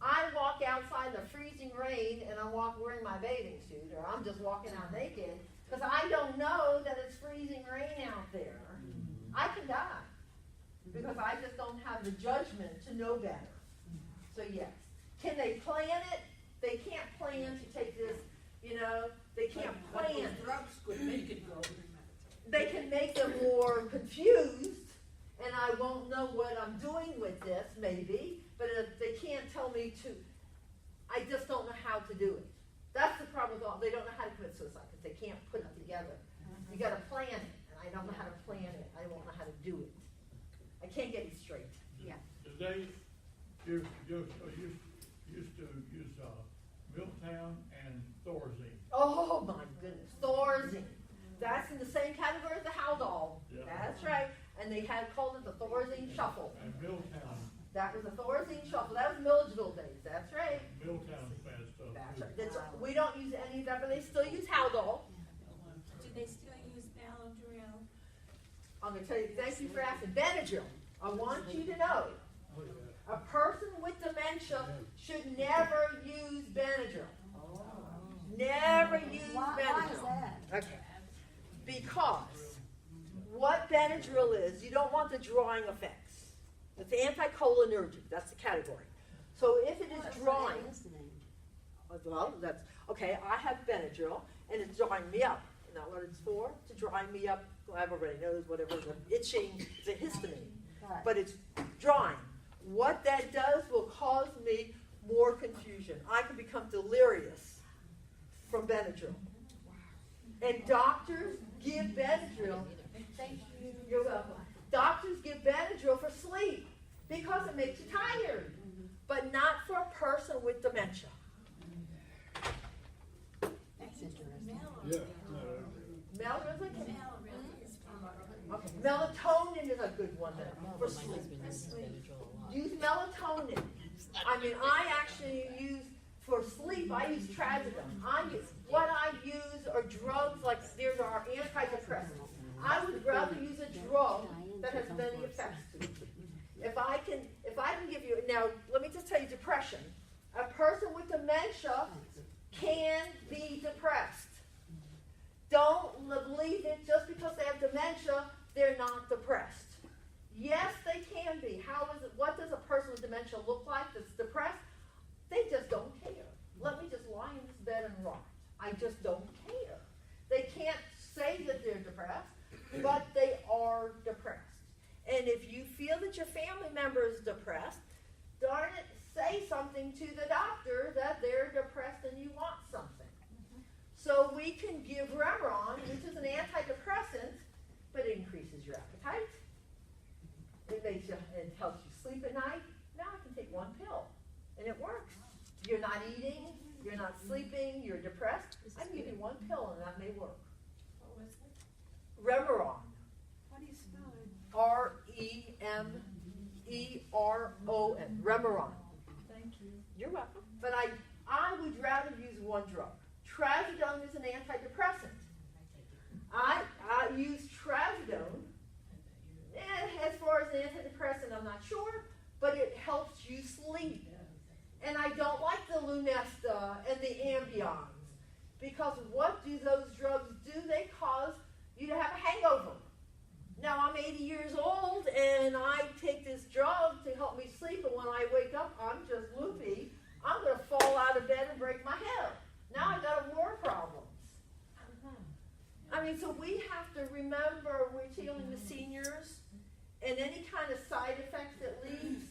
I walk outside in the freezing rain and I walk wearing my bathing suit, or I'm just walking out naked, because I don't know that it's freezing rain out there. I can die because I just don't have the judgment to know better. So yes. Can they plan it? They can't plan to take this, they can't plan. But drugs could make it go. They can make them more confused, and I won't know what I'm doing with this, maybe, but they can't tell me to, I just don't know how to do it. That's the problem with all, they don't know how to commit suicide. together. You gotta plan it, and I don't know how to plan it. I won't know how to do it. I can't get it straight. Yeah. Today, used to use Milltown and Thorazine. Oh my goodness, Thorazine. That's in the same category as the Haldol. Yeah. That's right. And they had called it the Thorazine Shuffle. And Milltown. That was the Thorazine Shuffle. That was Milledgeville days. That's right. Milltown's bad stuff. That's too. right. We don't use any of that, but they still use Haldol. Do they still use Benadryl? I'm going to tell you, thank you for asking. Benadryl. I want you to know, a person with dementia should never use Benadryl. Never use Benadryl. Why is that? Okay. Because what Benadryl is, you don't want the drawing effects. It's anticholinergic. That's the category. So if it is drawing, well, that's okay. I have Benadryl, and it's drawing me up. Now, what it's for? To dry me up. Well, everybody knows whatever the itching is a histamine, but it's drawing. What that does will cause me more confusion. I can become delirious from Benadryl. And doctors give Benadryl. Thank you. You're welcome. Doctors give Benadryl for sleep because it makes you tired, but not for a person with dementia. That's interesting. Yeah. Okay. Melatonin is a good one then for sleep. Use melatonin. I mean, I actually use, for sleep, I use trazodone. What I use are drugs like, there are antidepressants. I would rather use a drug that has many effects to it. If I can give you, now, let me just tell you depression. A person with dementia can be depressed. Don't believe it just because they have dementia, they're not depressed. Yes, they can be. What does a person with dementia look like that's depressed? They just don't care. Let me just lie in this bed and rot. I just don't care. They can't say that they're depressed, but they are depressed. And if you feel that your family member is depressed, darn it, say something to the doctor that they're depressed and you want something. So we can give Remeron, which is an antidepressant, but it increases your appetite. It helps you sleep at night. Now I can take one pill, and it works. You're not eating, you're not sleeping, you're depressed. I can give you one pill, and that may work. What was it? Remeron. How do you spell it? R-E-M-E-R-O-N. Remeron. Thank you. You're welcome. But I would rather use one drug. Trazodone is an antidepressant. I use trazodone. As far as an antidepressant, I'm not sure, but it helps you sleep. And I don't like the Lunesta and the Ambions, because what do those drugs do? They cause you to have a hangover. Now, I'm 80 years old, and I take this drug to help me sleep, and when I wake up, I'm just loopy. I'm going to fall out of bed and break my hip. Now I've got more problems. I mean, so we have to remember we're dealing with seniors, and any kind of side effects that leaves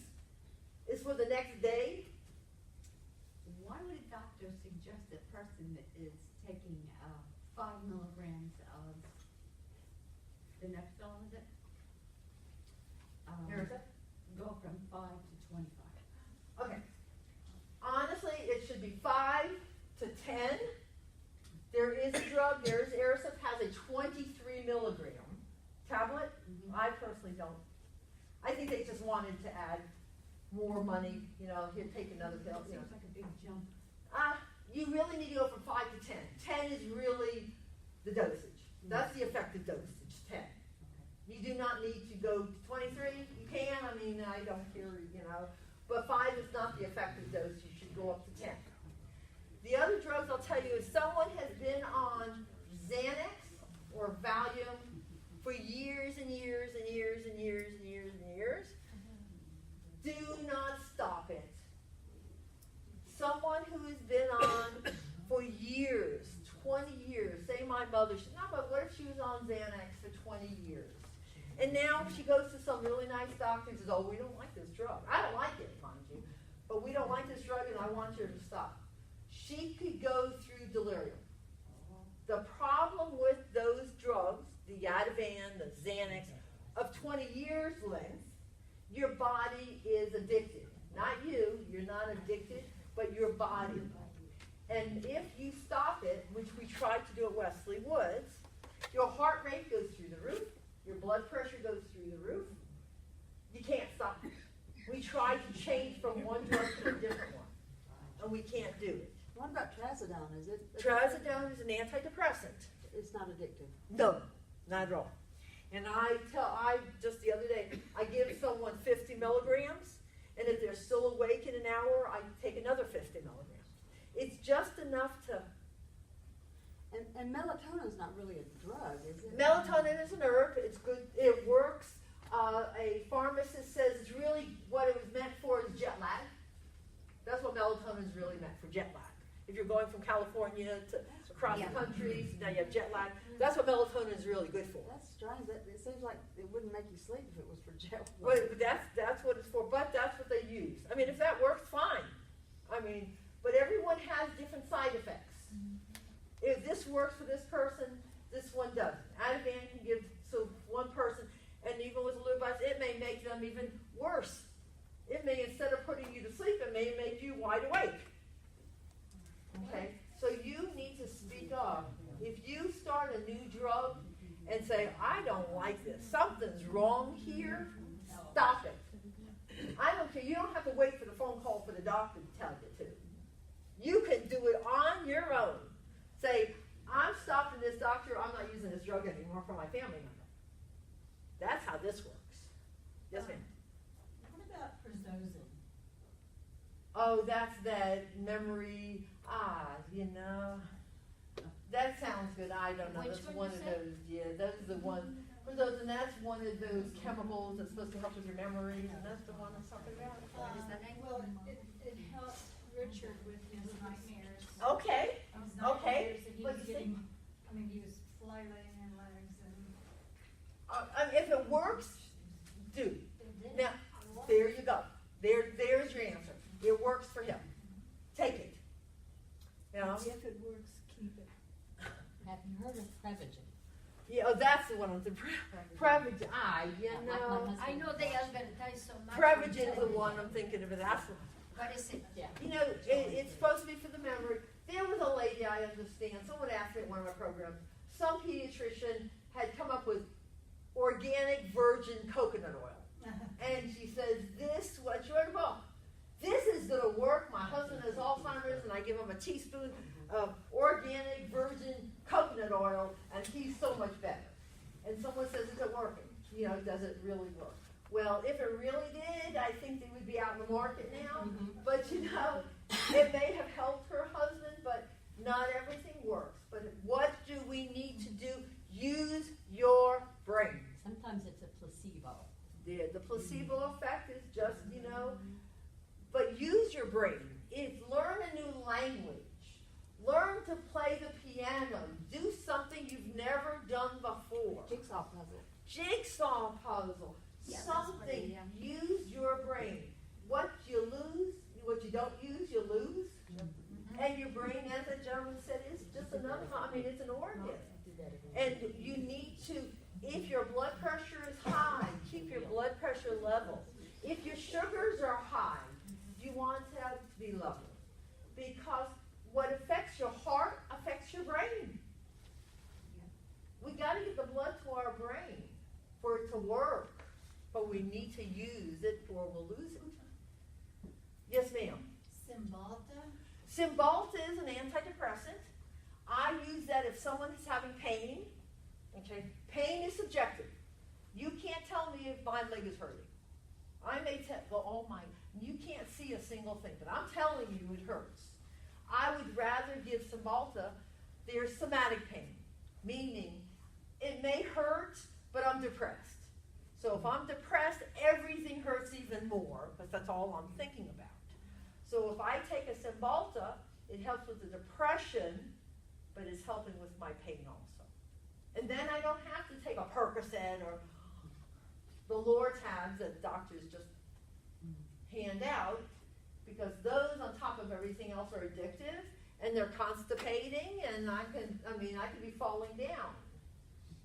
is for the next day. Why would a doctor suggest a person that is taking 5 milligrams of the next one, is it? Here is it? Go from 5 to 25. Okay. Honestly, it should be 5 to 10. There is a drug, Aricept has a 23 milligram tablet. I personally don't. I think they just wanted to add more money, here, take another pill. Seems like a big jump. You really need to go from 5 to 10. 10 is really the dosage. That's the effective dosage, 10. You do not need to go to 23. You can, I don't care, but 5 is not the effective dose. You should go up to 10. The other drugs I'll tell you, if someone has been on Xanax or Valium for years and years and years and years and years and years, do not stop it. Someone who has been on for years, 20 years, say my mother, but what if she was on Xanax for 20 years? And now she goes to some really nice doctor and says, oh, we don't like this drug. I don't like it, mind you, but we don't like this drug and I want you to stop. She could go through delirium. The problem with those the Ativan, the Xanax, of 20 years length, your body is addicted. Not you, you're not addicted, but your body. And if you stop it, which we tried to do at Wesley Woods, your heart rate goes through the roof, your blood pressure goes through the roof. You can't stop it. We tried to change from one drug to a different one, and we can't do it. What about trazodone? Is it? Trazodone is an antidepressant. It's not addictive. No, not at all. And I just the other day, I give someone 50 milligrams, and if they're still awake in an hour, I take another 50 milligrams. It's just enough to... And melatonin is not really a drug, is it? Melatonin is an herb. It's good. It works. A pharmacist says it's really what it was meant for is jet lag. That's what melatonin is really meant for, jet lag. If you're going from California to across the country, now you have jet lag. That's what melatonin is really good for. That's strange. It seems like it wouldn't make you sleep if it was for jet lag. But that's what it's for. But that's what they use. I mean, if that works, fine. I mean, but everyone has different side effects. If this works for this person, this one doesn't. Ativan can give so one person, and even with Lubas, it may make them even worse. It may, instead of putting you to sleep, it may make you wide awake. Okay? So you need to speak up. If you start a new drug and say, I don't like this, something's wrong here, stop it. I don't care. You don't have to wait for the phone call for the doctor to tell you to. You can do it on your own. Say, I'm stopping this, doctor. I'm not using this drug anymore for my family member. That's how this works. Yes, ma'am. What about Prozozin? Oh, that's that memory. You know. That sounds good. I don't know. Which That's one one you of said? those. Yeah, those are the ones. Prozozin, that's one of those chemicals that's supposed to help with your memories, and that's the one I'm talking about. What is the name? Well, it helped Richard with his nightmares. Okay. His Okay. nightmares that he What was do you think? getting, I mean, he was flailing in legs and. If it works, do. Now, there you go. There's your answer. It works for him. Take it. You know? If it works, keep it. Have you heard of Prevagen? Yeah, oh, that's the one with the Prevagen. You know. I know they advertise so much. Prevagen's the one I'm thinking of. That's the What is it? Yeah. You know, it's supposed to be for the memory. There was a lady, I understand, someone asked me at one of my programs, some pediatrician had come up with organic virgin coconut oil. And she says, this, what you read about, this is going to work. My husband has Alzheimer's, and I give him a teaspoon of organic virgin coconut oil, and he's so much better. And someone says, is it working? You know, does it really work? Well, if it really did, I think they would be out in the market now. But, you know, it may have helped her husband, but not everything works. But what do we need to do? Use your brain. Sometimes it's a placebo. Yeah, the placebo effect is just, you know, but use your brain. Learn a new language. Learn to play the piano. Do something you've never done before. Jigsaw puzzle. Jigsaw puzzle. Yeah, Something. Use your brain. What you lose, what you don't use, you lose. And your brain, as the gentleman said, is just another, it's an organ. And you need to, if your blood pressure is high, keep your blood pressure level. If your sugars are high, you want that to be level. Because what affects your heart affects your brain. We got to get the blood to our brain for it to work. But we need to use it or we'll lose it. Yes, ma'am. Cymbalta? Cymbalta is an antidepressant. I use that if someone is having pain. Okay, pain is subjective. You can't tell me if my leg is hurting. I may go, oh my, you can't see a single thing, but I'm telling you it hurts. I would rather give Cymbalta. There's somatic pain, meaning it may hurt, but I'm depressed. So if I'm depressed, everything hurts even more, because that's all I'm thinking about. So if I take a Cymbalta, it helps with the depression, but it's helping with my pain also. And then I don't have to take a Percocet or the Lortabs that doctors just hand out, because those on top of everything else are addictive, and they're constipating, and I could be falling down.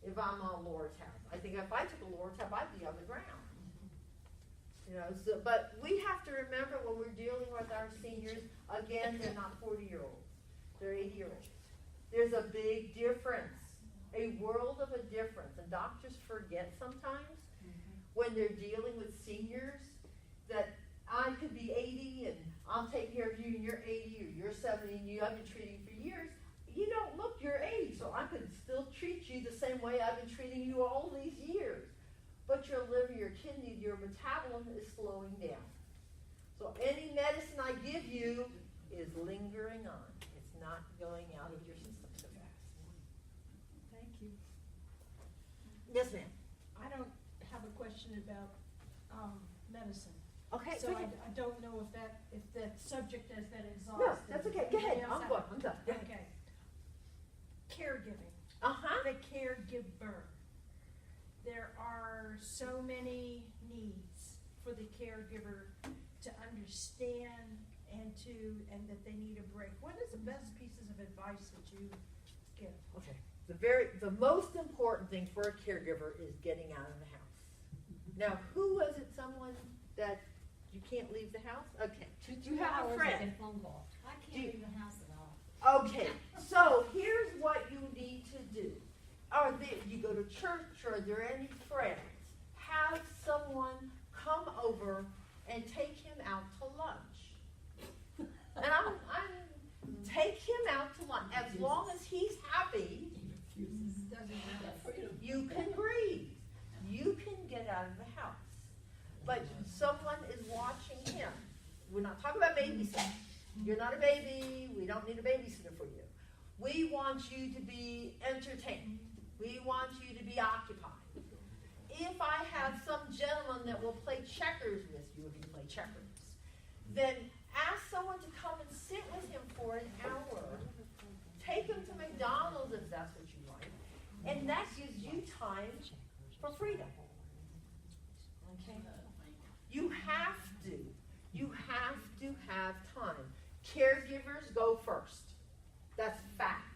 if I'm on Loratab. I think if I took a Loratab, I'd be on the ground. You know, so, but we have to remember when we're dealing with our seniors, again, they're not 40-year-olds. They're 80-year-olds. There's a big difference, a world of a difference. And doctors forget sometimes when they're dealing with seniors that I could be 80 and I'll take care of you and you're 80 or you're 70 and I've been treating you for years. You don't look your age, so I could still treat you the same way I've been treating you all these years. But your liver, your kidney, your metabolism is slowing down. So any medicine I give you is lingering on. It's not going out of your system so fast. Thank you. Yes, ma'am. I don't have a question about medicine. Okay, So go ahead. I don't know if that subject has been exhausted. No, that's okay. Go ahead. I'm done. I'm done. Go ahead. Okay. Caregiving. The caregiver. There are so many needs for the caregiver to understand and that they need a break. What is the best pieces of advice that you give? Okay. The most important thing for a caregiver is getting out of the house. Now, who was it? Someone that you can't leave the house? Okay. Do you have a friend? I get a phone call. I can't leave the house at all. Okay. So here's what you need to do. You go to church, or are there any friends? Have someone come over and take him out to lunch. And I'm take him out to lunch. As long as he's happy, you can breathe. You can get out of the house. But someone is watching him. We're not talking about babysitting. You're not a baby. We don't need a babysitter for you. We want you to be entertained. We want you to be occupied. If I have some gentleman that will play checkers with you, if you play checkers, then ask someone to come and sit with him for an hour. Take him to McDonald's if that's what you like. And that gives you time for freedom. Okay? You have to have time. Caregivers go first. That's fact.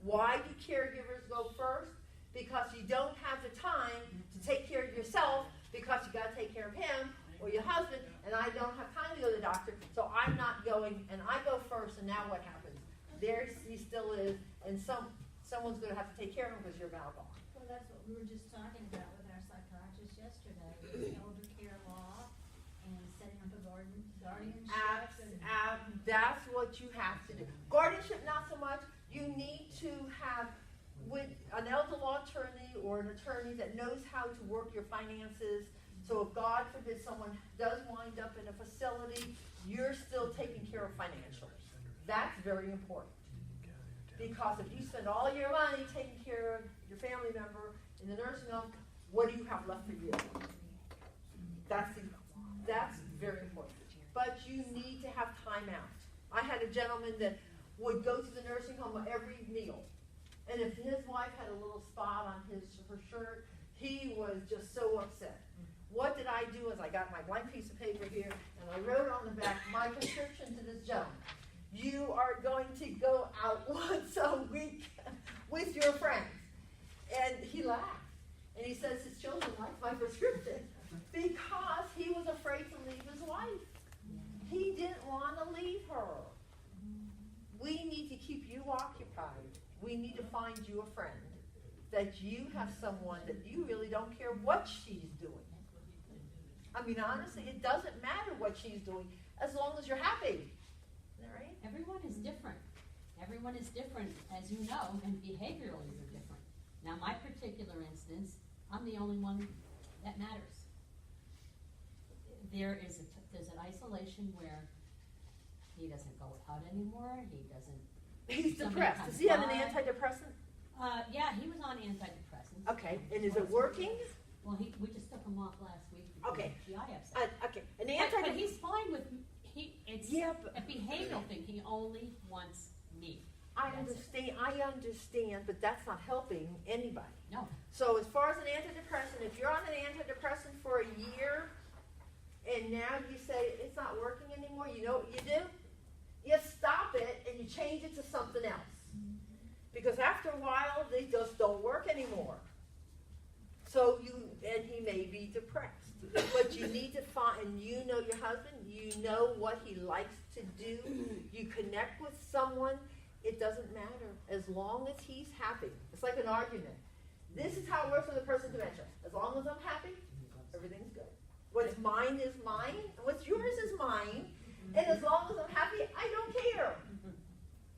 Why do caregivers go first? Because you don't have the time to take care of yourself because you got to take care of him or your husband, and I don't have time to go to the doctor, so I'm not going, and I go first, and now what happens? There he still is, and someone's going to have to take care of him because you're now gone. Well, that's what we were just talking about with our psychiatrist yesterday, the elder care law and setting up a guardianship. That's what you have to do. Guardianship, not so much. You need to have with an elder law attorney or an attorney that knows how to work your finances. So if God forbid someone does wind up in a facility, you're still taking care of financials. That's very important. Because if you spend all your money taking care of your family member in the nursing home, what do you have left for you? That's very important. But you need to have time out. I had a gentleman that would go to the nursing home every meal. And if his wife had a little spot on her shirt, he was just so upset. What did I do is I got my blank piece of paper here, and I wrote on the back my prescription to this gentleman. You are going to go out once a week with your friends. And he laughed. And he says his children liked my prescription because he was afraid to leave his wife. He didn't want to leave her. We need to keep you occupied. We need to find you a friend. That you have someone that you really don't care what she's doing. I mean, honestly, it doesn't matter what she's doing as long as you're happy. Isn't that right? Everyone is different. Everyone is different, as you know, and behaviorally they're different. Now, my particular instance, I'm the only one that matters. There's an isolation where he doesn't go out anymore. He doesn't. He's depressed. Does he have an antidepressant? Yeah, he was on antidepressants. Okay, and is it working? Well, we just took him off last week. Okay. GI upset. Okay, But he's fine with it's a behavioral thing. He only wants me. I understand, but that's not helping anybody. No. So as far as an antidepressant, if you're on an antidepressant for a year, and now you say it's not working anymore, you know what you do? You stop it and you change it to something else. Because after a while, they just don't work anymore. and you know your husband, you know what he likes to do, you connect with someone, it doesn't matter as long as he's happy. It's like an argument. This is how it works with a person with dementia. As long as I'm happy, everything's good. What's mine is mine, and what's yours is mine, and as long as I'm happy, I don't care.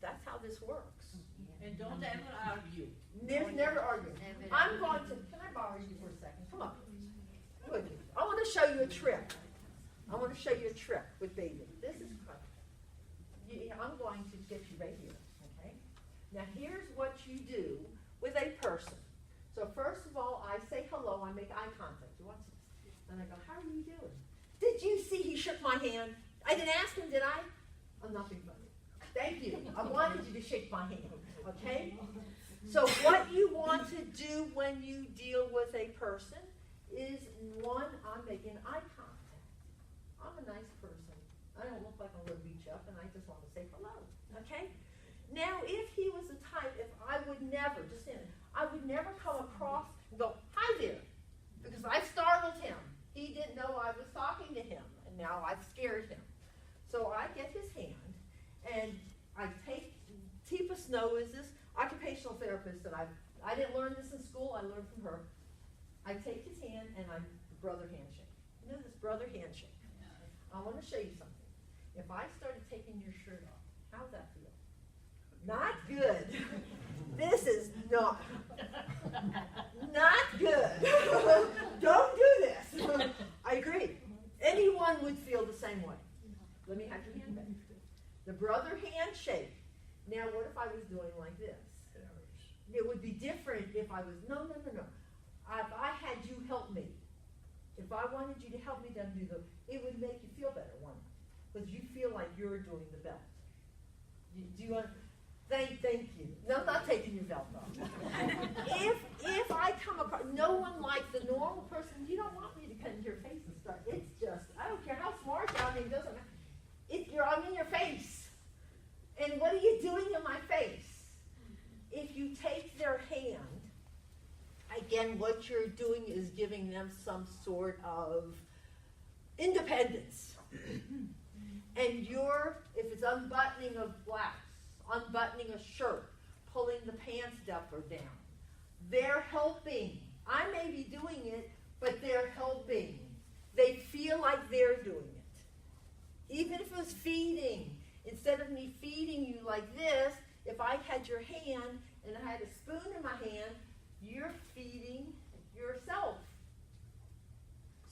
That's how this works. And don't ever argue. There's never arguing. I'm going to, can I borrow you for a second? Come on. Would you? I want to show you a trick. I want to show you a trick with baby. This is fun. I'm going to get you right here, okay? Now here's what you do with a person. So first of all, I say hello, I make eye contact. You watch this. And I go, how are you doing? Did you see he shook my hand? I didn't ask him, did I? I'm not being funny. Thank you. I wanted you to shake my hand, okay? So what you want to do when you deal with a person is, one, I'm making eye contact. I'm a nice person. I don't look like I'm going to beat you up, and I just want to say hello, okay? Now, if he was the type, if I would never, just in, I would never come across and go, hi there, because I startled him. He didn't know I was talking to him, and now I've scared him. So I get his hand, and I take, Tifa Snow is this occupational therapist that I didn't learn this in school, I learned from her. I take his hand, and I brother handshake. You know this brother handshake? I want to show you something. If I started taking your shirt off, how's that feel? Not good. This is not good. Don't do this. I agree. Anyone would feel the same way. Let me have your hand back. The brother handshake. Now, what if I was doing like this? It would be different if I was, no. If I had you help me, if I wanted you to help me to undo it would make you feel better, wouldn't it? Because you feel like you're doing the belt. Do you want? Thank you. No, I'm not taking your belt off. if I come across, no one likes the normal person. You don't want me to cut in your face and stuff. It's just, I don't care how smart you are. I mean, it doesn't matter. I'm in your face. And what are you doing in my face? If you take their hand, again, what you're doing is giving them some sort of independence. And if it's unbuttoning of blouse, unbuttoning a shirt, pulling the pants up or down, they're helping. I may be doing it, but they're helping. They feel like they're doing it. Even if it was feeding, instead of me feeding you like this, if I had your hand and I had a spoon in my hand, you're feeding yourself.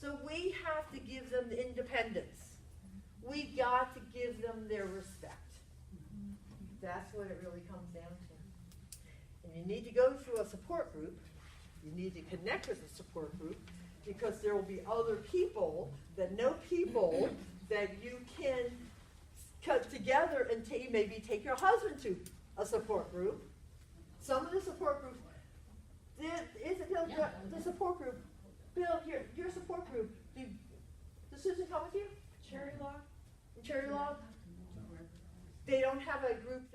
So we have to give them the independence. We got to give them their respect. That's what it really comes down to. And you need to go through a support group. You need to connect with a support group because there will be other people that know people that you can cut together and maybe take your husband to a support group. Some of the support groups, the support group, Bill, your support group, does Susan come with you? Cherry Log? Cherry Log? They don't have a group